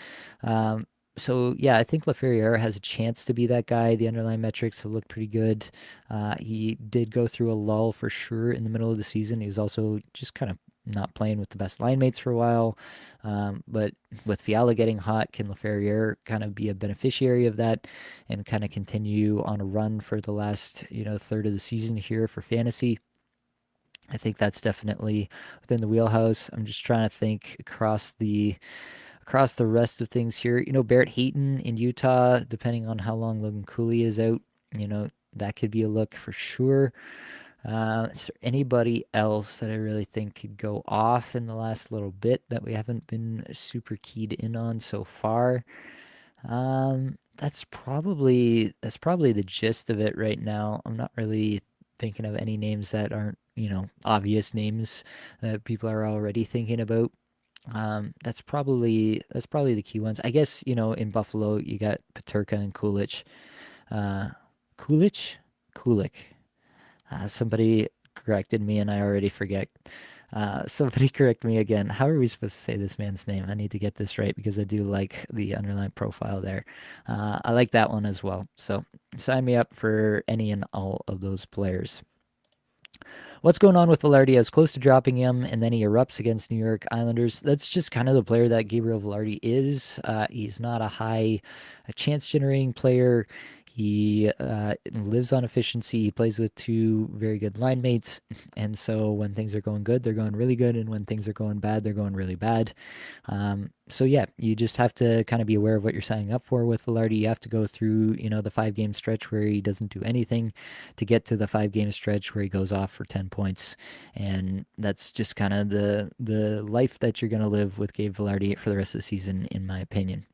So yeah, I think Laferriere has a chance to be that guy. The underlying metrics have looked pretty good. He did go through a lull for sure in the middle of the season. He was also just kind of not playing with the best line mates for a while. But with Fiala getting hot, can Laferriere kind of be a beneficiary of that and kind of continue on a run for the last, third of the season here for fantasy? I think that's definitely within the wheelhouse. I'm just trying to think across the rest of things here. Barrett Hayton in Utah, depending on how long Logan Cooley is out, that could be a look for sure. Is there anybody else that I really think could go off in the last little bit that we haven't been super keyed in on so far? That's probably the gist of it right now. I'm not really thinking of any names that aren't, obvious names that people are already thinking about. That's probably the key ones. I guess, in Buffalo you got Paterka and Kulich. Uh, Kulich? Kulik. Somebody corrected me and I already forget. Somebody correct me again. How are we supposed to say this man's name? I need to get this right because I do like the underlying profile there. I like that one as well. So sign me up for any and all of those players. What's going on with Velarde? I was close to dropping him, and then he erupts against New York Islanders. That's just kind of the player that Gabriel Velarde is. He's not a high chance generating player. He lives on efficiency. He plays with two very good line mates. And so when things are going good, they're going really good. And when things are going bad, they're going really bad. So yeah, you just have to kind of be aware of what you're signing up for with Velarde. You have to go through, the 5 game stretch where he doesn't do anything to get to the 5 game stretch where he goes off for 10 points. And that's just kind of the life that you're going to live with Gabe Velarde for the rest of the season, in my opinion.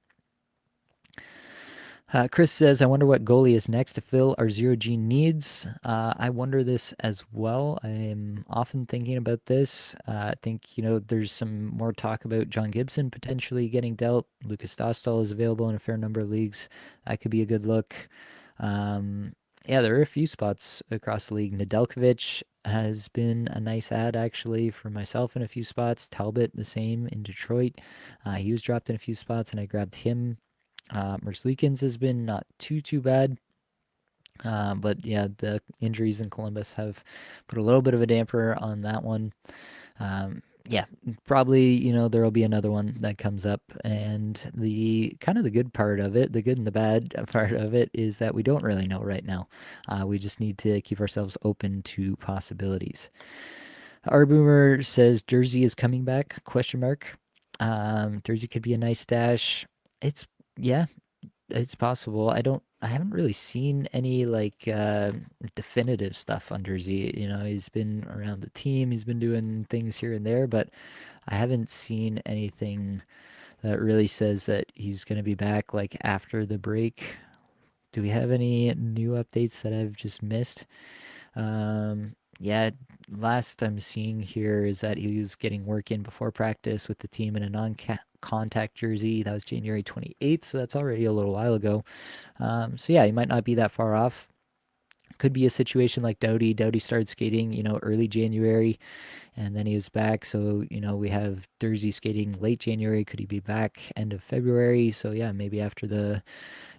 Chris says, I wonder what goalie is next to fill our zero G needs. I wonder this as well. I'm often thinking about this. I think, there's some more talk about John Gibson potentially getting dealt. Lucas Dostal is available in a fair number of leagues. That could be a good look. Yeah, there are a few spots across the league. Nedeljkovic has been a nice ad, actually, for myself in a few spots. Talbot, the same in Detroit. He was dropped in a few spots, and I grabbed him. Merzlikins has been not too bad. But yeah, the injuries in Columbus have put a little bit of a damper on that one. Yeah, probably, there will be another one that comes up. And the kind of the good part of it, the good and the bad part of it is that we don't really know right now. We just need to keep ourselves open to possibilities. Our Boomer says Jersey is coming back, question mark. Jersey could be a nice stash. Yeah, it's possible. I haven't really seen any like definitive stuff on Jersey. He's been around the team, he's been doing things here and there, but I haven't seen anything that really says that he's going to be back like after the break. Do we have any new updates that I've just missed? Yeah, last I'm seeing here is that he was getting work in before practice with the team in a non-contact jersey. That was January 28th, so that's already a little while ago. So yeah, he might not be that far off. Could be a situation like Doughty. Doughty started skating, early January, and then he was back. So, we have Jersey skating late January. Could he be back end of February? So yeah, maybe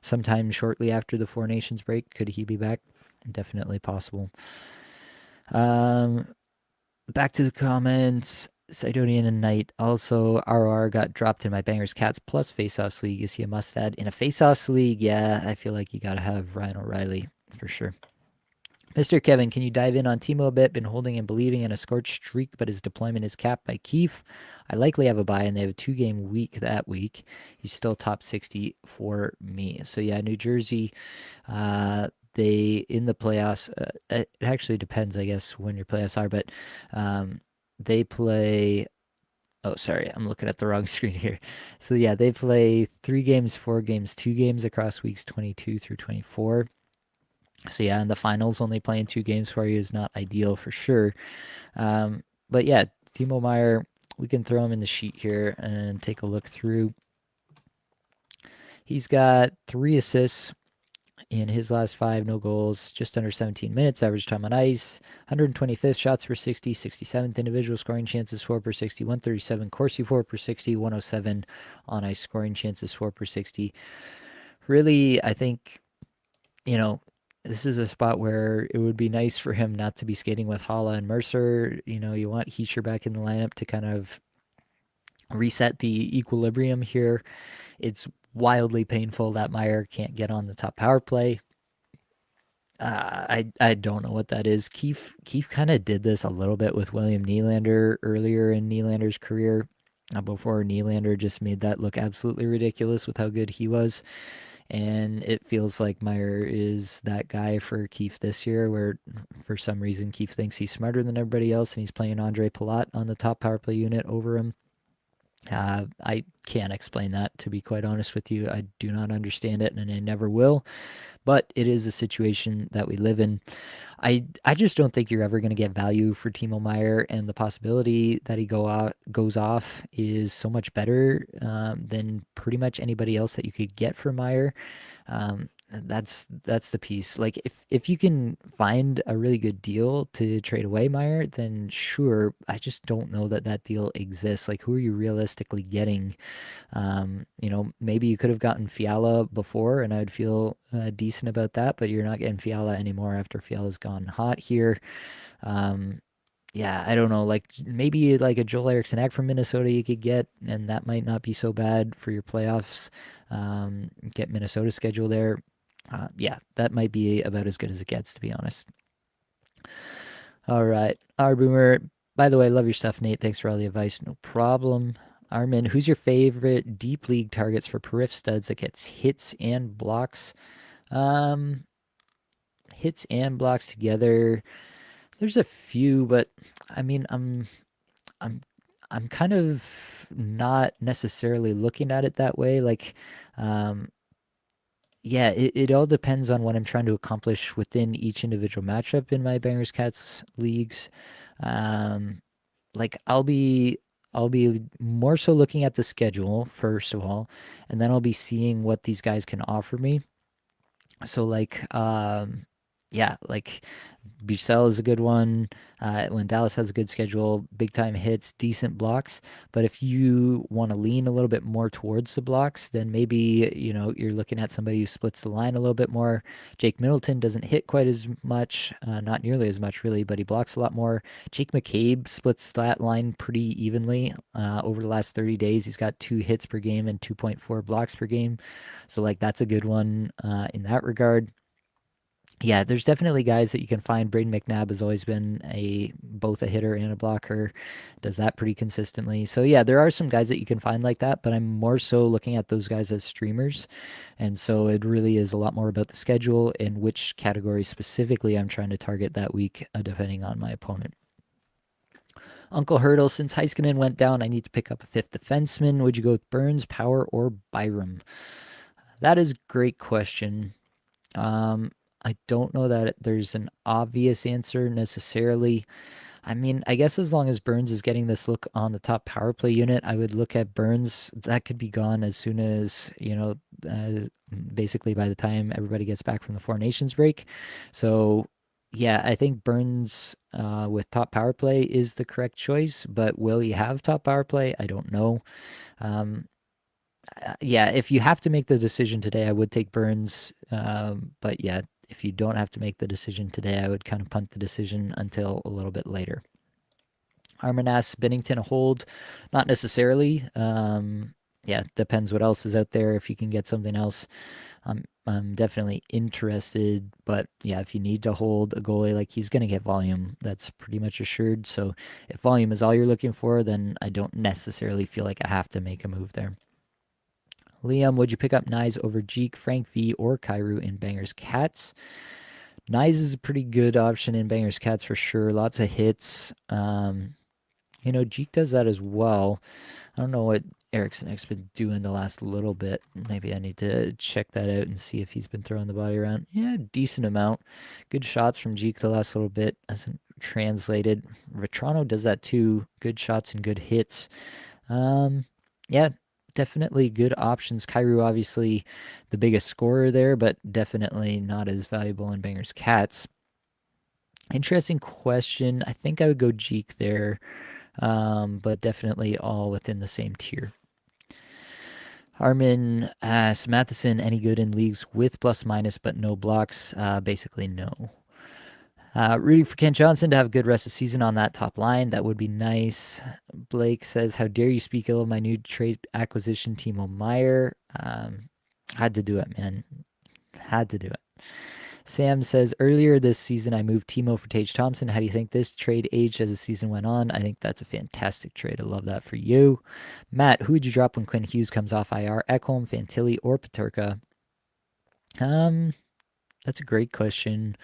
sometime shortly after the Four Nations break, could he be back? Definitely possible. Back to the comments. Sidonian and Knight. Also, RR got dropped in my Bangers Cats plus Faceoffs League. Is he a must add? In a Faceoffs League, yeah, I feel like you got to have Ryan O'Reilly for sure. Mr. Kevin, can you dive in on Timo a bit? Been holding and believing in a scorched streak, but his deployment is capped by Keefe. I likely have a buy, and they have a 2-game week that week. He's still top 60 for me. So yeah, New Jersey, they in the playoffs. It actually depends, I guess, when your playoffs are, but they play. Oh, sorry, I'm looking at the wrong screen here. So yeah, they play 3 games, 4 games, 2 games across weeks 22 through 24. So yeah, in the finals, only playing 2 games for you is not ideal for sure. But yeah, Timo Meyer, we can throw him in the sheet here and take a look through. He's got 3 assists in his last 5, no goals, just under 17 minutes, average time on ice, 125th shots per 60, 67th individual scoring chances 4 per 60, 137 Corsi 4 per 60, 107 on ice scoring chances 4 per 60. Really, I think, you know, this is a spot where it would be nice for him not to be skating with Hala and Mercer. You know, you want Heischer back in the lineup to kind of reset the equilibrium here. It's wildly painful that Meyer can't get on the top power play. I don't know what that is. Keefe kind of did this a little bit with William Nylander earlier in Nylander's career, before Nylander just made that look absolutely ridiculous with how good he was. And it feels like Meyer is that guy for Keefe this year, where for some reason Keefe thinks he's smarter than everybody else, and he's playing Andre Palat on the top power play unit over him. I can't explain that, to be quite honest with you. I do not understand it, and I never will. But it is a situation that we live in. I just don't think you're ever going to get value for Timo Meyer, and the possibility that he goes off is so much better than pretty much anybody else that you could get for Meyer. That's the piece. Like if you can find a really good deal to trade away Meyer, then sure. I just don't know that that deal exists. Like, who are you realistically getting? Maybe you could have gotten Fiala before, and I'd feel decent about that. But you're not getting Fiala anymore after Fiala's gone hot here. Yeah, I don't know. Like maybe like a Joel Eriksson Ek from Minnesota you could get, and that might not be so bad for your playoffs. Get Minnesota's schedule there. Yeah, that might be about as good as it gets, to be honest. All right, our boomer. By the way, love your stuff, Nate. Thanks for all the advice. No problem. Armin, who's your favorite deep league targets for perif studs that gets hits and blocks? Um, Hits and blocks together. There's a few, but I mean, I'm I'm kind of not necessarily looking at it that way. Like, um, yeah, it all depends on what I'm trying to accomplish within each individual matchup in my Bangers Cats leagues. Um, like I'll be more so looking at the schedule first of all, and then I'll be seeing what these guys can offer me. So like yeah, like Bucell is a good one. When Dallas has a good schedule, big time hits, decent blocks. But if you want to lean a little bit more towards the blocks, then maybe you're looking at somebody who splits the line a little bit more. Jake Middleton doesn't hit quite as much, not nearly as much really, but he blocks a lot more. Jake McCabe splits that line pretty evenly over the last 30 days. He's got 2 hits per game and 2.4 blocks per game. So like that's a good one in that regard. Yeah, there's definitely guys that you can find. Braden McNabb has always been both a hitter and a blocker, does that pretty consistently. So yeah, there are some guys that you can find like that, but I'm more so looking at those guys as streamers. And so it really is a lot more about the schedule and which category specifically I'm trying to target that week, depending on my opponent. Uncle Hurdle, since Heiskanen went down, I need to pick up a 5th defenseman. Would you go with Burns, Power, or Byram? That is a great question. I don't know that there's an obvious answer necessarily. I mean, I guess as long as Burns is getting this look on the top power play unit, I would look at Burns. That could be gone as soon as, basically by the time everybody gets back from the Four Nations break. So, yeah, I think Burns with top power play is the correct choice, but will he have top power play? I don't know. Yeah, if you have to make the decision today, I would take Burns. But yeah, if you don't have to make the decision today, I would kind of punt the decision until a little bit later. Armin asks, Bennington a hold? Not necessarily. Yeah, depends what else is out there. If you can get something else, I'm definitely interested. But yeah, if you need to hold a goalie, like he's going to get volume, that's pretty much assured. So if volume is all you're looking for, then I don't necessarily feel like I have to make a move there. Liam, would you pick up Nyes over Jeek, Frank V, or Kairu in Bangers Cats? Nyes is a pretty good option in Bangers Cats for sure. Lots of hits. Jeek does that as well. I don't know what Eriksson Ek's been doing the last little bit. Maybe I need to check that out and see if he's been throwing the body around. Yeah, decent amount. Good shots from Jeek the last little bit. Hasn't translated. Vetrano does that too. Good shots and good hits. Yeah, definitely good options. Kairu, obviously the biggest scorer there, but definitely not as valuable in Bangers Cats. Interesting question. I think I would go Jeek there, but definitely all within the same tier. Armin asks, Matheson any good in leagues with plus minus but no blocks? Basically, no. Rooting for Kent Johnson to have a good rest of the season on that top line. That would be nice. Blake says, how dare you speak ill of my new trade acquisition, Timo Meyer? Had to do it, man. Had to do it. Sam says, earlier this season, I moved Timo for Tage Thompson. How do you think this trade aged as the season went on? I think that's a fantastic trade. I love that for you. Matt, who would you drop when Quinn Hughes comes off IR? Ekholm, Fantilli, or Peterka? That's a great question.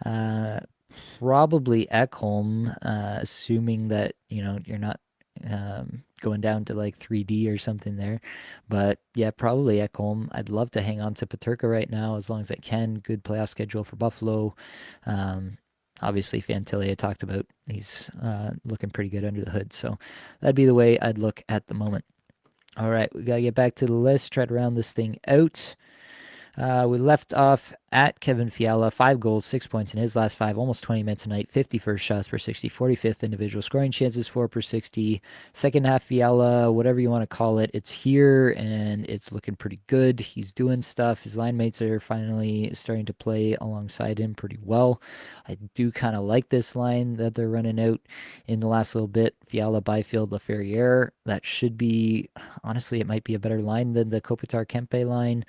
Probably Ekholm, assuming that, you're not going down to like 3D or something there. But yeah, probably Ekholm. I'd love to hang on to Peterka right now as long as I can. Good playoff schedule for Buffalo. Obviously, Fantilli I talked about. He's looking pretty good under the hood. So that'd be the way I'd look at the moment. All right, we got to get back to the list, try to round this thing out. We left off at Kevin Fiala, 5 goals, 6 points in his last 5, almost 20 minutes a night, 51st shots per 60, 45th individual scoring chances, 4 per 60. Second half Fiala, whatever you want to call it, it's here and it's looking pretty good. He's doing stuff. His line mates are finally starting to play alongside him pretty well. I do kind of like this line that they're running out in the last little bit. Fiala, Byfield, Laferriere. That should be, honestly, it might be a better line than the Kopitar Kempe line.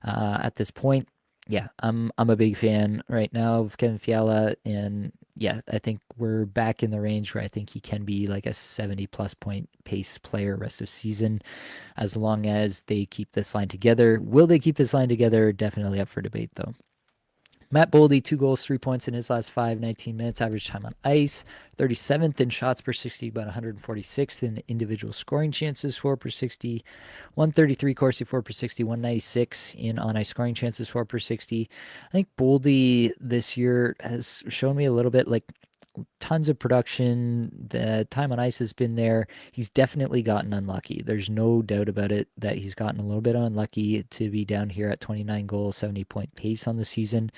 At this point, yeah, I'm a big fan right now of Kevin Fiala, and yeah, I think we're back in the range where I think he can be like a 70+ point pace player rest of season, as long as they keep this line together. Will they keep this line together? Definitely up for debate though. Matt Boldy, 2 goals, 3 points in his last 5, 19 minutes, average time on ice, 37th in shots per 60, but 146th in individual scoring chances, 4 per 60, 133 Corsi, 4 per 60, 196 in on-ice scoring chances, 4 per 60. I think Boldy this year has shown me a little bit like tons of production. The time on ice has been there. He's definitely gotten unlucky. There's no doubt about it that he's gotten a little bit unlucky to be down here at 29 goals, 70 point pace on the season.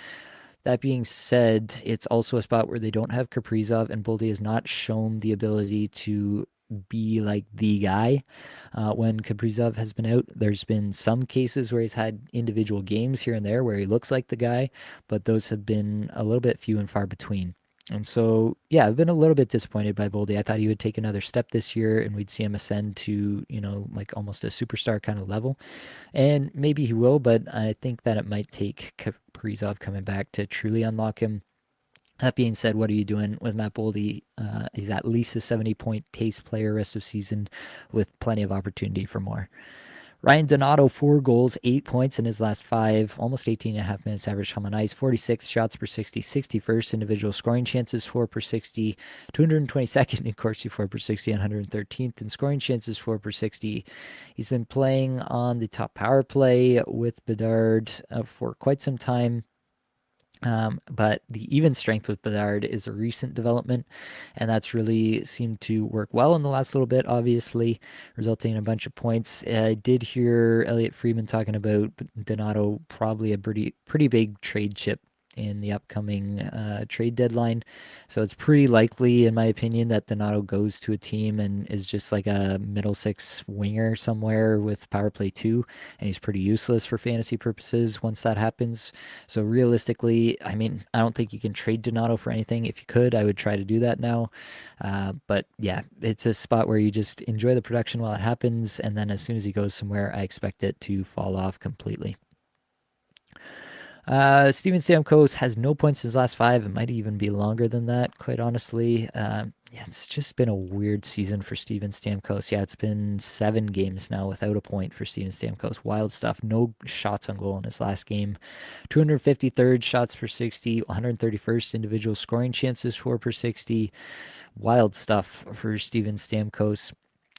That being said, it's also a spot where they don't have Kaprizov, and Boldy has not shown the ability to be like the guy. When Kaprizov has been out, there's been some cases where he's had individual games here and there where he looks like the guy, but those have been a little bit few and far between. And so, yeah, I've been a little bit disappointed by Boldy. I thought he would take another step this year and we'd see him ascend to, like almost a superstar kind of level. And maybe he will, but I think that it might take Kaprizov coming back to truly unlock him. That being said, what are you doing with Matt Boldy? He's at least a 70-point pace player rest of season with plenty of opportunity for more. Ryan Donato, 4 goals, 8 points in his last 5, almost 18.5 minutes average time on ice, 46 shots per 60, 61st individual scoring chances, 4 per 60, 222nd in Corsi, 4 per 60, 113th in scoring chances, 4 per 60. He's been playing on the top power play with Bedard for quite some time. But the even strength with Bedard is a recent development, and that's really seemed to work well in the last little bit, obviously, resulting in a bunch of points. I did hear Elliot Friedman talking about Donato probably a pretty big trade chip in the upcoming trade deadline. So it's pretty likely, in my opinion, that Donato goes to a team and is just like a middle six winger somewhere with power play 2, and he's pretty useless for fantasy purposes once that happens. So realistically, I mean, I don't think you can trade Donato for anything. If you could, I would try to do that now. But yeah, it's a spot where you just enjoy the production while it happens, and then as soon as he goes somewhere, I expect it to fall off completely. Steven Stamkos has no points in his last 5. It might even be longer than that, quite honestly. Yeah, it's just been a weird season for Steven Stamkos. Yeah, it's been 7 games now without a point for Steven Stamkos. Wild stuff. No shots on goal in his last game. 253rd shots per 60, 131st individual scoring chances for per 60. Wild stuff for Steven Stamkos.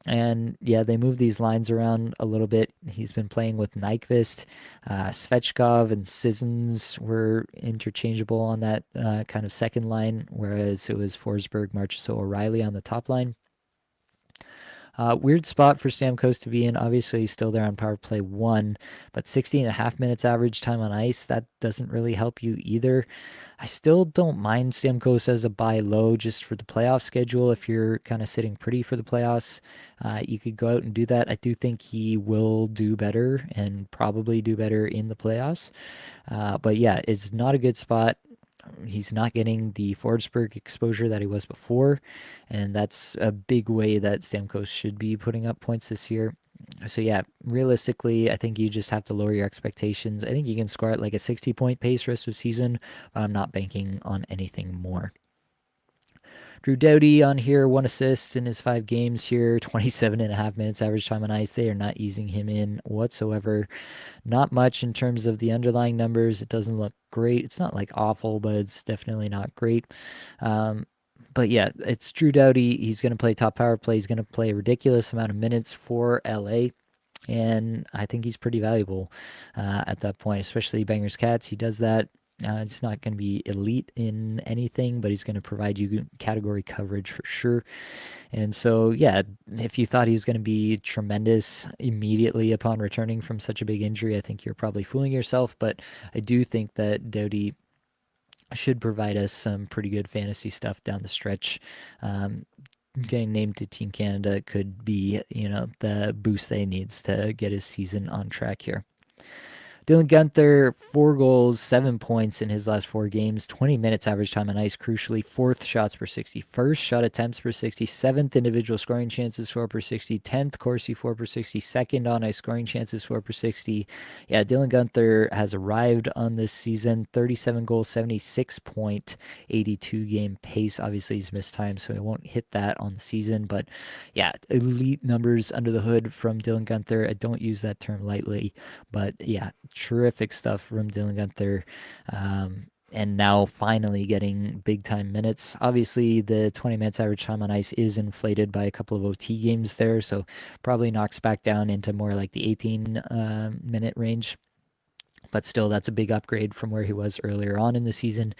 And yeah, they moved these lines around a little bit. He's been playing with Nyquist, Svechkov, and Sissons were interchangeable on that kind of second line, whereas it was Forsberg, Marchessault, O'Reilly on the top line. Weird spot for Stamkos to be in. Obviously, he's still there on power play 1, but 16.5 minutes average time on ice, that doesn't really help you either. I still don't mind Stamkos as a buy low just for the playoff schedule. If you're kind of sitting pretty for the playoffs, you could go out and do that. I do think he will do better and probably do better in the playoffs. But yeah, it's not a good spot. He's not getting the Forsberg exposure that he was before, and that's a big way that Stamkos should be putting up points this year. So yeah, realistically, I think you just have to lower your expectations. I think you can score at like a 60-point pace rest of the season, but I'm not banking on anything more. Drew Doughty on here, 1 assist in his 5 games here, 27.5 minutes average time on ice. They are not easing him in whatsoever. Not much in terms of the underlying numbers. It doesn't look great. It's not like awful, but it's definitely not great. But yeah, it's Drew Doughty. He's going to play top power play. He's going to play a ridiculous amount of minutes for LA. And I think he's pretty valuable at that point, especially Bangers Cats. He does that. It's not going to be elite in anything, but he's going to provide you category coverage for sure. And so, yeah, if you thought he was going to be tremendous immediately upon returning from such a big injury, I think you're probably fooling yourself. But I do think that Doughty should provide us some pretty good fantasy stuff down the stretch. Getting named to Team Canada could be, the boost that he needs to get his season on track here. Dylan Guenther, 4 goals, 7 points in his last 4 games, 20 minutes average time on ice, crucially, 4th shots per 60, 1st shot attempts per 60, 7th individual scoring chances 4 per 60, 10th Corsi 4 per 60, 2nd on ice scoring chances 4 per 60. Yeah, Dylan Guenther has arrived on this season, 37 goals, 76.82 game pace. Obviously, he's missed time, so he won't hit that on the season, but yeah, elite numbers under the hood from Dylan Guenther. I don't use that term lightly, but yeah, terrific stuff from Dylan Guenther. And now finally getting big time minutes. Obviously, the 20 minutes average time on ice is inflated by a couple of OT games there, so probably knocks back down into more like the 18 minute range. But still, that's a big upgrade from where he was earlier on in the season.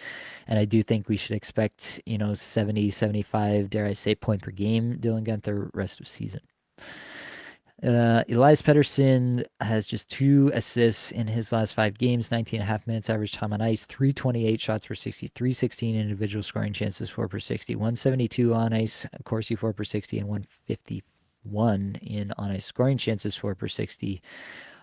And I do think we should expect, 70, 75, dare I say, point per game Dylan Guenther rest of season. Elias Pettersson has just 2 assists in his last 5 games, 19.5 minutes average time on ice, 328 shots per 60, 316 individual scoring chances 4 per 60, 172 on ice, Corsi 4 per 60, and 151 in on ice scoring chances 4 per 60.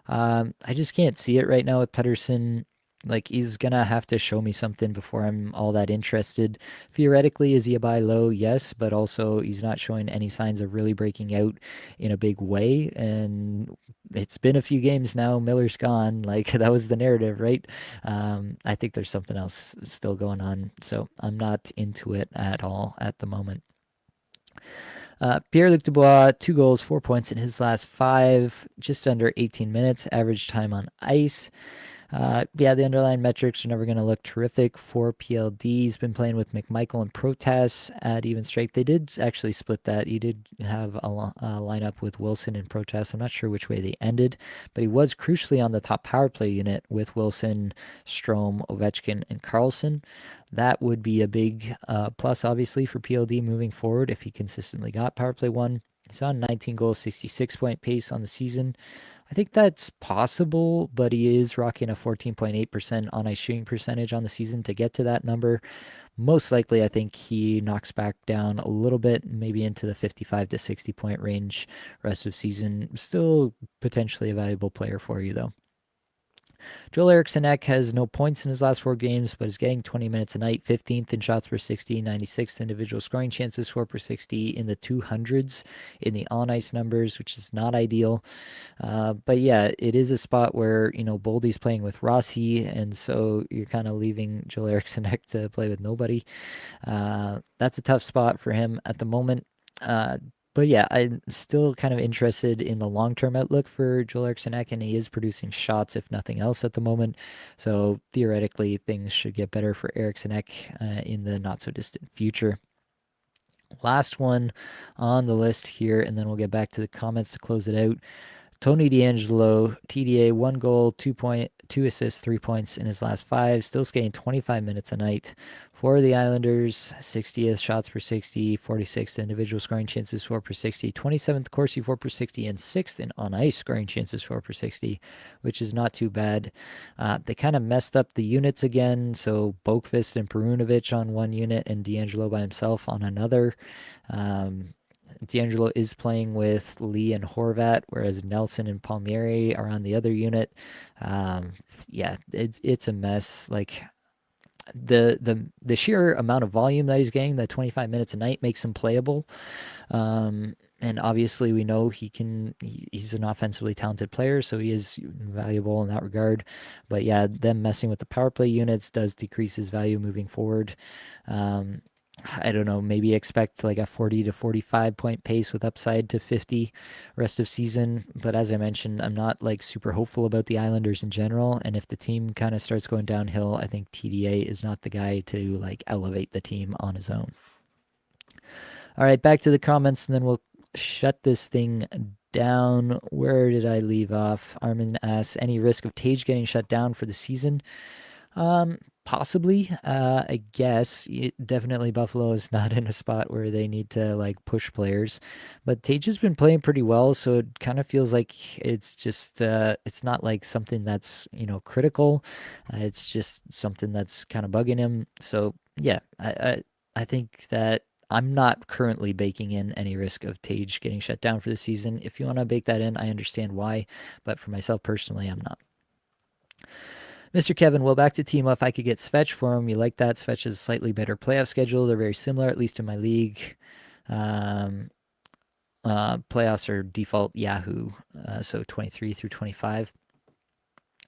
I just can't see it right now with Pettersson. Like, he's going to have to show me something before I'm all that interested. Theoretically, is he a buy low? Yes, but also he's not showing any signs of really breaking out in a big way. And it's been a few games now. Miller's gone. Like, that was the narrative, right? I think there's something else still going on. So I'm not into it at all at the moment. Pierre-Luc Dubois, 2 goals, 4 points in his last 5, just under 18 minutes, average time on ice. Yeah, the underlying metrics are never going to look terrific for PLD. He's been playing with McMichael and Protas at even strength. They did actually split that. He did have a lineup with Wilson and Protas. I'm not sure which way they ended, but he was crucially on the top power play unit with Wilson, Strome, Ovechkin, and Carlson. That would be a big plus, obviously, for PLD moving forward if he consistently got power play 1. He's on 19 goals, 66-point pace on the season. I think that's possible, but he is rocking a 14.8% on ice shooting percentage on the season to get to that number. Most likely, I think he knocks back down a little bit, maybe into the 55 to 60 point range rest of season. Still potentially a valuable player for you, though. Joel Eriksson Ek has no points in his last 4 games, but is getting 20 minutes a night, 15th in shots per 60, 96th individual scoring chances, 4 per 60, in the 200s in the on ice numbers, which is not ideal. But yeah, it is a spot where, Boldy's playing with Rossi, and so you're kind of leaving Joel Eriksson Ek to play with nobody. That's a tough spot for him at the moment. But yeah, I'm still kind of interested in the long-term outlook for Joel Eriksson Ek, and he is producing shots, if nothing else, at the moment. So theoretically, things should get better for Eriksson Ek in the not-so-distant future. Last one on the list here, and then we'll get back to the comments to close it out. Tony DeAngelo, TDA, 1 goal, 2 assists, 3 points in his last 5. Still skating 25 minutes a night for the Islanders. 60th shots per 60, 46th individual scoring chances, 4 per 60, 27th Corsi, 4 per 60, and 6th in on ice scoring chances, 4 per 60, which is not too bad. They kind of messed up the units again. So Boqvist and Perunovic on one unit and DeAngelo by himself on another. DeAngelo is playing with Lee and Horvat, whereas Nelson and Palmieri are on the other unit. Yeah, it's a mess. Like the sheer amount of volume that he's getting, that 25 minutes a night, makes him playable. And obviously, we know he's an offensively talented player, so he is valuable in that regard. But yeah, them messing with the power play units does decrease his value moving forward. I don't know, maybe expect like a 40 to 45 point pace with upside to 50 rest of season. But as I mentioned, I'm not like super hopeful about the Islanders in general. And if the team kind of starts going downhill, I think TDA is not the guy to like elevate the team on his own. All right, back to the comments, and then we'll shut this thing down. Where did I leave off? Armin asks, any risk of Tage getting shut down for the season? Possibly, I guess. Definitely Buffalo is not in a spot where they need to like push players, but Tage has been playing pretty well, so it kind of feels like it's just it's not like something that's critical. It's just something that's kind of bugging him. So yeah, I think that I'm not currently baking in any risk of Tage getting shut down for the season. If you want to bake that in, I understand why, but for myself personally, I'm not. Mr. Kevin, well, back to Timo. If I could get Svetch for him, you like that? Svetch has a slightly better playoff schedule. They're very similar, at least in my league. Playoffs are default Yahoo, so 23 through 25.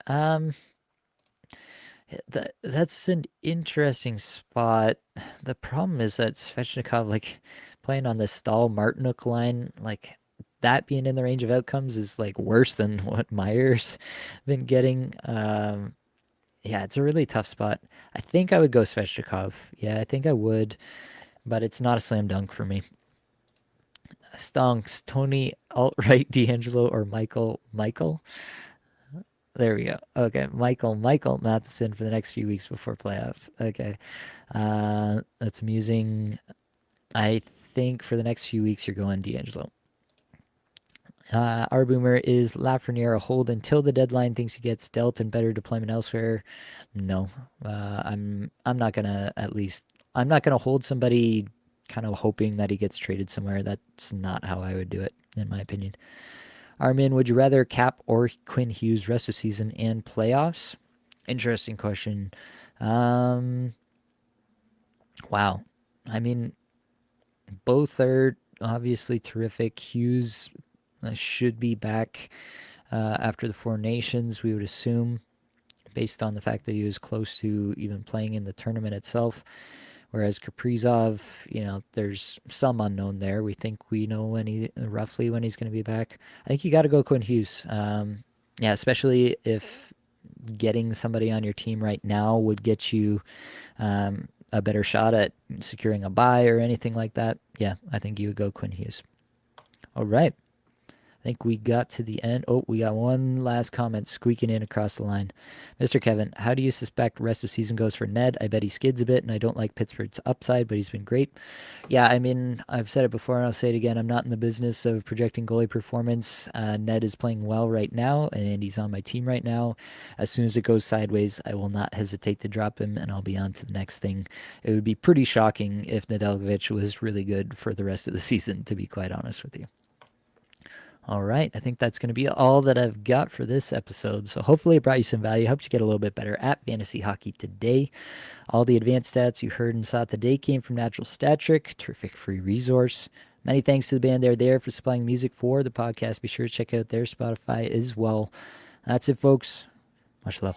That's an interesting spot. The problem is that Svechnikov, like playing on the Stahl Martinuk line, like that being in the range of outcomes is like worse than what Meyer's been getting. Yeah, it's a really tough spot. I think I would go Svechnikov. Yeah, I think I would, but it's not a slam dunk for me. Stonks, Tony, alt-right, DeAngelo, or Michael. There we go. Okay, Michael Matheson for the next few weeks before playoffs. Okay, that's amusing. I think for the next few weeks you're going DeAngelo. Our boomer is Lafreniere a hold until the deadline, thinks he gets dealt and better deployment elsewhere. No, I'm not gonna I'm not gonna hold somebody kind of hoping that he gets traded somewhere. That's not how I would do it, in my opinion. Armin, would you rather Cap or Quinn Hughes rest of season and playoffs? Interesting question. Wow. I mean, both are obviously terrific. Hughes should be back after the Four Nations, we would assume, based on the fact that he was close to even playing in the tournament itself. Whereas Kaprizov, there's some unknown there. We think we know roughly when he's going to be back. I think you got to go Quinn Hughes. Yeah, especially if getting somebody on your team right now would get you a better shot at securing a bye or anything like that. Yeah, I think you would go Quinn Hughes. All right. I think we got to the end. Oh, we got one last comment squeaking in across the line. Mr. Kevin, how do you suspect rest of season goes for Ned? I bet he skids a bit, and I don't like Pittsburgh's upside, but he's been great. Yeah, I mean, I've said it before, and I'll say it again. I'm not in the business of projecting goalie performance. Ned is playing well right now, and he's on my team right now. As soon as it goes sideways, I will not hesitate to drop him, and I'll be on to the next thing. It would be pretty shocking if Nedeljkovic was really good for the rest of the season, to be quite honest with you. All right, I think that's going to be all that I've got for this episode. So hopefully it brought you some value, helped you get a little bit better at fantasy hockey today. All the advanced stats you heard and saw today came from Natural Stat Trick, terrific free resource. Many thanks to the band They're There for supplying music for the podcast. Be sure to check out their Spotify as well. That's it, folks. Much love.